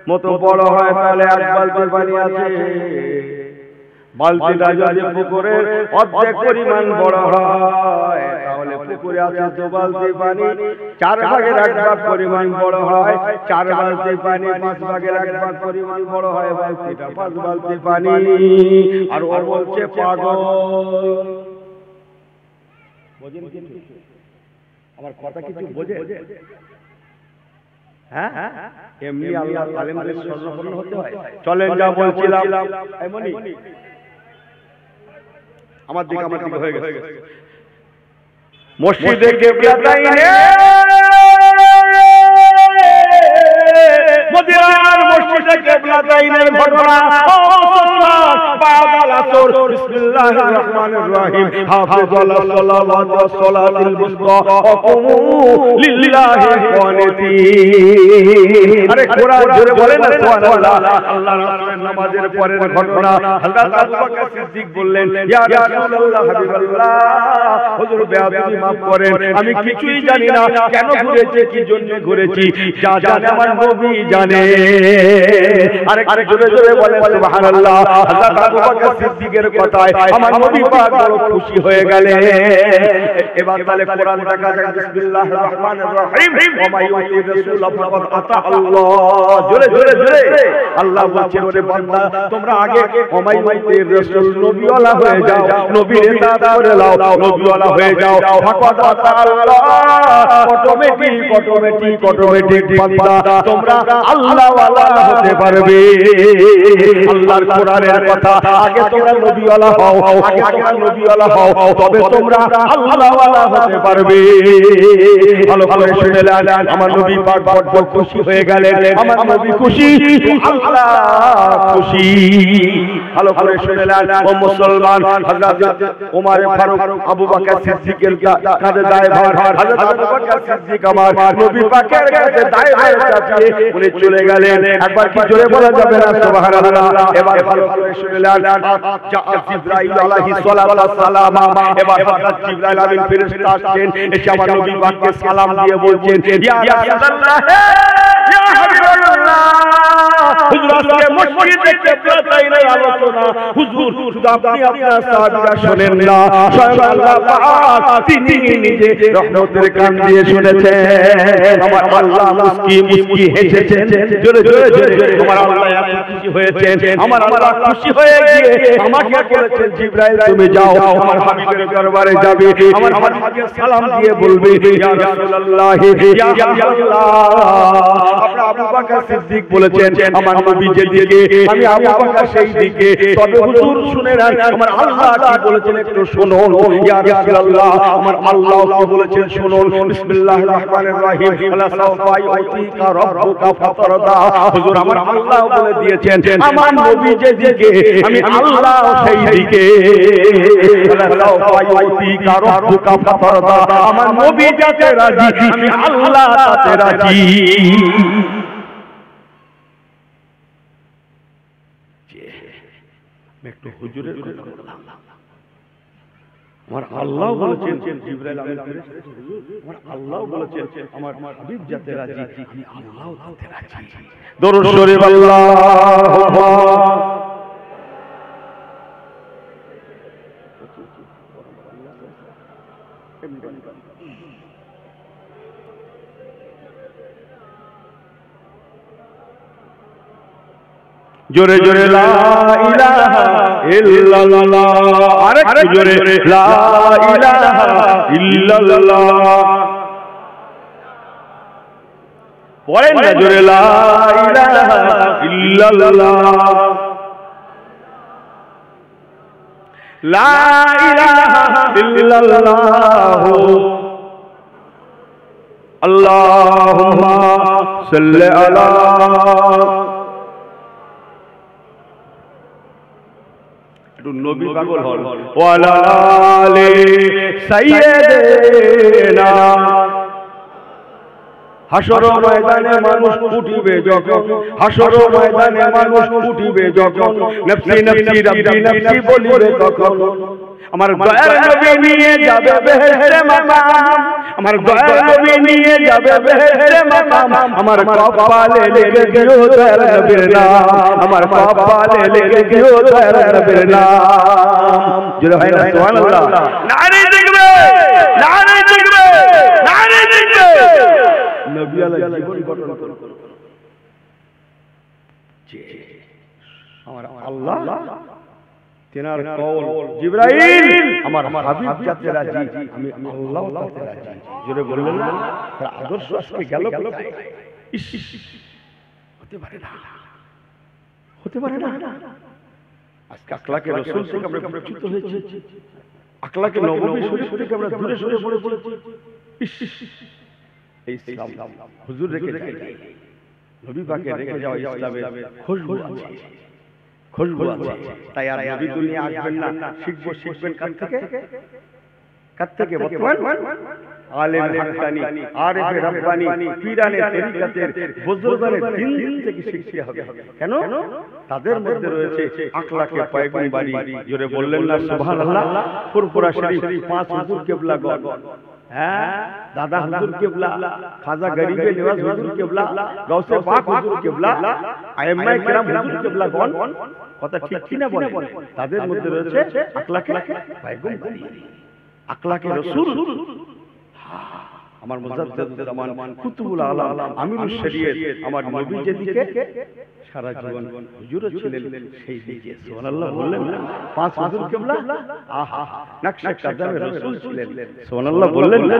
মতো বড় হয় তাহলে এক বালতি পানি আছে। বালতিটা যদি পুকুরের অর্ধেক পরিমাণ বড় হয় তাহলে পুকুরে আছে 2 বালতি পানি। 4 ভাগের 1 ভাগ পরিমাণ বড় হয় 4 বালতি পানি, 5 ভাগের 1 ভাগ পরিমাণ বড় হয় বালতিটা 5 বালতি পানি। আর ও বলছে পাগল। আমার কথা কিছু বোঝে? হ্যাঁ এমনি আল্লাহর আলেমদের শরণাপন্ন হতে হয়। চলেন যা বলছিলাম, আমার দিকে হয়ে গেছে। মসজিদে কিবলাতাইনে মদিনার মসজিদে কিবলাতাইনের ঘটনা বাদাল আসর। বিসমিল্লাহির রহমানির রহিম। হাফিজু আলা সালাওয়াতি ওয়াস সালাতিল মুসতা ওয়া কুমু লিল্লাহি কানিতিন। আরে কোরআন জোরে বলেন না সুবহানাল্লাহ। আল্লাহর রাসূলের নামাজের পরের ঘটনা। হযরত আবু বকর সিদ্দিক বললেন, ইয়া রাসূলুল্লাহ হাবিবাল্লাহ, হুজুর বেয়াদবি মাফ করেন, আমি কিছুই জানি না, কেন ঘুরেছি, কি জন্য ঘুরেছি, যা জানে আমার নবী জানে। আরে জোরে জোরে বলেন সুবহানাল্লাহ। হযরত আবু বকর সিদ্দিকের কথায় আমার নবী পাক বড় খুশি হয়ে গেলেন। এবার তাহলে কোরআন দেখা যাক। বিসমিল্লাহির রহমানির রহিম। ওয়া মা ইউতির রাসূল ফাকাদ আতা আল্লাহ। জোরে জোরে জোরে আল্লাহ বলছে, ওরে বান্দা তোমরা আগে ওয়া মা ইউতির রাসূল নবীওয়ালা হয়ে যাও, নবীর ইতাআত করে নাও, নবীওয়ালা হয়ে যাও, ফাকাদ আতা আল্লাহ। অটোমেটিক বান্দা তোমরা আল্লাহওয়ালা হতে পারবে। আল্লাহর কোরআনের কথা, আগে তোমরা নবীওয়ালা হও, আগে তোমরা নবীওয়ালা হও, তবে তোমরা আল্লাহওয়ালা হতে পারবে। ভালো করে শুনে নেন, আমার নবী পাক বড় খুশি হয়ে গেলেন। আমার নবী খুশি, আল্লাহ খুশি। ভালো করে শুনে নেন ও মুসলমান। হযরত ওমর ফারুক আবু বকর সিদ্দিকের কাঁধে দায়ভার। হযরত আবু বকর সিদ্দিক আমার নবী পাকের কাছে দায়ভার চাপিয়ে উনি চলে গেলেন। একবার কি জোরে বলা যাবে না সুবহানাল্লাহ? এবার ভালো করে শুনে নেন। জিবরাইল আলাইহিস সালাতু ওয়াস সালাম, এবার হযরত জিবরাইল আমিন ফেরেশতা আসছেন, এসে আমার নবী পাককে সালাম দিয়ে বলছেন, ইয়া রাসূলুল্লাহ, ইয়া হাবিবাল্লাহ, হুজুর আজকে মসজিদে কিবলাতাইনের আলোচনা হুজুর শুধু আপনি আপনার সাহাবীরা শুনেন না, স্বয়ং আল্লাহ পাক তিনি নিজে রহমতের কান দিয়ে শুনেছেন। আমার আল্লাহ মুস্কি মুস্কি হেসেছেন। জোরে জোরে জোরে আমার আল্লাহ এত খুশি হয়েছেন। আমার আল্লাহ খুশি হয়ে গিয়ে আমাকে বলেছেন, জিবরাইল তুমি যাও আমার হাবিবের দরবারে যাবে, আমার হাবিবকে সালাম দিয়ে বলবে, ইয়া রাসূলুল্লাহ, ইয়া হাবিবাল্লাহ, আপনারা আবু বকর সিদ্দিক বলেছেন আমার নবী যেদিকে আমি আবু বকর সেই দিকে। তবে হুজুর শুনে নেন আমার আল্লাহ কি বলেছেন একটু শুনুন। ইয়া রাসূলুল্লাহ আমার আল্লাহ কি বলেছেন শুনুন। বিসমিল্লাহির রহমানির রহিম ওয়ালা সাওফা ইউতিকা রাব্বুকা ফাতারদা। হুজুর আমার আল্লাহ বলে দিয়েছেন আমার নবী যেদিকে আমি আল্লাহ সেই দিকে। ওয়ালা সাওফা ইউতিকা রাব্বুকা ফাতারদা। আমার নবী যাতে রাজি আমি আল্লাহ তাতে রাজি। একটু হুজুরের কথা বললাম। আমার আল্লাহ বলেছেন জিবরাইল আমিন ফেরেশতা আমার আল্লাহ বলেছেন আমার হাবিব যাতে রাজি আমি আল্লাহ তাতে রাজি। দরুদ শরীফ আল্লাহুম্মা জোরে জোরে লা ইলাহা ইল্লাল্লাহ। আরেকটু জোরে লা ইলাহা ইল্লাল্লাহ। পড়েন না জোরে লা ইলাহা ইল্লাল্লাহ। লা ইলাহা ইল্লাল্লাহ। আল্লাহুম্মা সাল্লি আলা নবী পাগল হন ওয়ালা আলি সাইয়্যিদিনা। হাসর ময়দানে মানুষ উঠিবে যখন, হাসর ময়দানে মানুষ উঠিবে যখন, নফসি নফসি রব্বি নফসি বলিবে তখন আমার দয়ার নবী নিয়ে যাবে বেহেশতে মাকাম। আমার দয়ার নবী নিয়ে যাবে বেহেশতে মাকাম। আমার কপালে লিখে দিও দয়ার নবীর নাম। আমার কপালে লিখে দিও দয়ার নবীর নাম। জোরে হয় না সুবহানাল্লাহ। নারে দেখবে নারে দেখবে নারে দেখবে নবী আলাইহিস জীবন গঠন করুন। আমার আল্লাহ তেনার কওল জিবরাইল আমার হাবিব যাতে রাজি আমি আল্লাহ তাতে রাজি। জোরে বললেন না তার আদর্শ আজকে গেল কোথায়? হতে পারে না, হতে পারে না। আজকে আখলাকে রাসূল থেকে আমরা বঞ্চিত হয়েছি, আখলাকে নববী শরীফ থেকে আমরা দূরে সরে পড়েছি। এই ইসলাম হুজুর রেখে যায়, নবী পাকে রেখে যাওয়া ইসলামের খুশবু আছে, খুশবু আছে। তাই আর নবী দুনিয়া আসবেন না, শিখবেন কার থেকে? কার থেকে? বর্তমান আলেম হাক্কানি আরিফে রাব্বানি পীরানে তরিকাতের বুজুর্গানে দিন থেকে শিখতে হবে। কেন? তাদের মধ্যে রয়েছে আখলাকে পয়গম্বরী। জোরে বললেন না সুবহানাল্লাহ। ফুরফুরা শরীফ পাঁচ হুজুর কিবলা গণ, হ্যাঁ দাদা হুজুর কিবলা, খাজা গরিবে নওয়াজ হুজুর কিবলা, গাউসে পাক হুজুর কিবলা, আইম্মায়ে কিরাম হুজুর কিবলা গণ। কথা ঠিক কি না বলেন? তাদের মধ্যে রয়েছে আখলাকে পয়গম্বরী, আখলাকে রাসূল। আমার মুজাদ্দিদুল জামান কুতুবুল আলাম আমিরুশ শরীয়ত আমার নবী যেদিকে সারা জীবন হুজুর ছিলেন সেই দিকে। সুবহানাল্লাহ বললেন না? পাঁচ হুজুর কিবলা আহা নকশা কদমে রাসূল ছিলেন। সুবহানাল্লাহ বললেন না?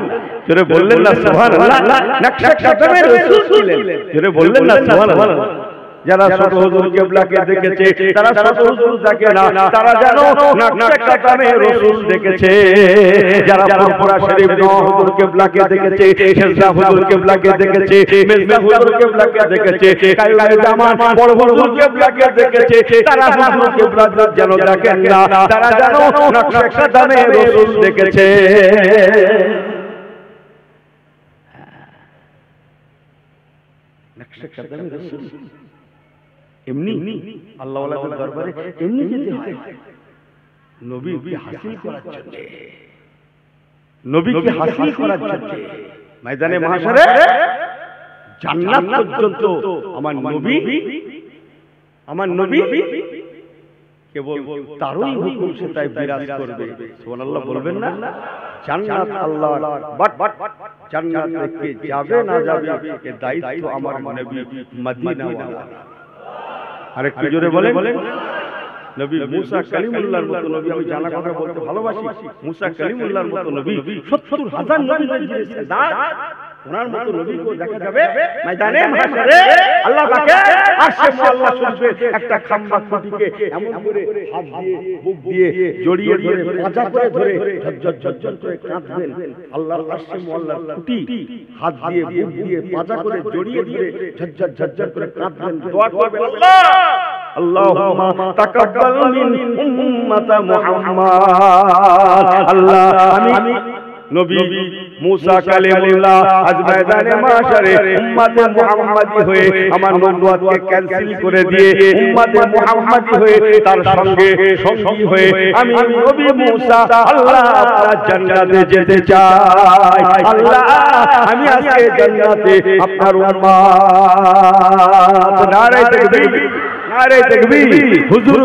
জোরে বললেন না সুবহানাল্লাহ? নকশা কদমে রাসূল ছিলেন। জোরে বললেন না সুবহানাল্লাহ? যারা ছোট হুজুর কিবলাকে দেখেছে তারা ছোট হুজুর দেখে না, তারা জানো নকশা কদমে রাসূল দেখেছে। যারা ফুরফুরা শরীফ হুজুর কিবলাকে দেখেছে, শেরশাহ হুজুর কিবলাকে দেখেছে, মির্জা হুজুর কিবলাকে দেখেছে, কায়ুমে জামান বড় হুজুর কিবলাকে দেখেছে, তারা হুজুর কিবলা যেন দেখেন না, তারা জানো নকশা কদমে রাসূল দেখেছে। নকশা কদমে রাসূল এমনি আল্লাহ ওয়ালাদের দরবারে এমনি যেতে হয় নবীকে হাসিল করার জন্য, নবীকে হাসিল করার জন্য ময়দানে মাহশারে জান্নাত পর্যন্ত আমার নবী কেবল তারই হুকুম সে তাই বিরাজ করবে। সুবহানাল্লাহ বলবেন না? জান্নাত আল্লাহর, বাট জান্নাত থেকে যাবে না যাবে এর দায়িত্ব আমার নবী মদিনা ওয়ালা। আরেকটু জোরে বলেন। নবী মুসা কালিমুল্লাহর মতো নবী, আমি জানা কথা বলতে ভালোবাসি, মুসা কালিমুল্লাহর মতো নবী ৭০,০০০ নবীদের জিনিস ওনার মতো নবীকে দেখা যাবে ময়দানে মাহশরে আল্লাহ পাকে আরশে মুআল্লা শরীফে একটা খাম্বা খুঁটিকে এমন করে হাত দিয়ে বুক দিয়ে জড়িয়ে ধরে পাজা করে ধরে ঝরঝর ঝরঝর করে কাঁদবেন আল্লাহর আরশে মুআল্লার খুঁটি হাত দিয়ে বুক দিয়ে পাজা করে জড়িয়ে ধরে ঝরঝর ঝরঝর করে কাঁদবেন দোয়া করবেন আল্লাহ আল্লাহুম্মা তাকাব্বাল মিন উম্মাতি মুহাম্মাদ আল্লাহ আমি নবী মুসা কালিমুল্লাহ আজ ময়দানে মাশারে উম্মতে মুহাম্মাদি হয়ে আমার নবুয়তকে ক্যান্সেল করে দিয়ে উম্মতে মুহাম্মাদি হয়ে তার সঙ্গে সঙ্গী হয়ে আমি নবী মুসা আল্লাহ আপনার জান্নাতে যেতে চাই আল্লাহ আমি আজকে জান্নাতে আপনার উম্মত নারে তাকবীর হুজুর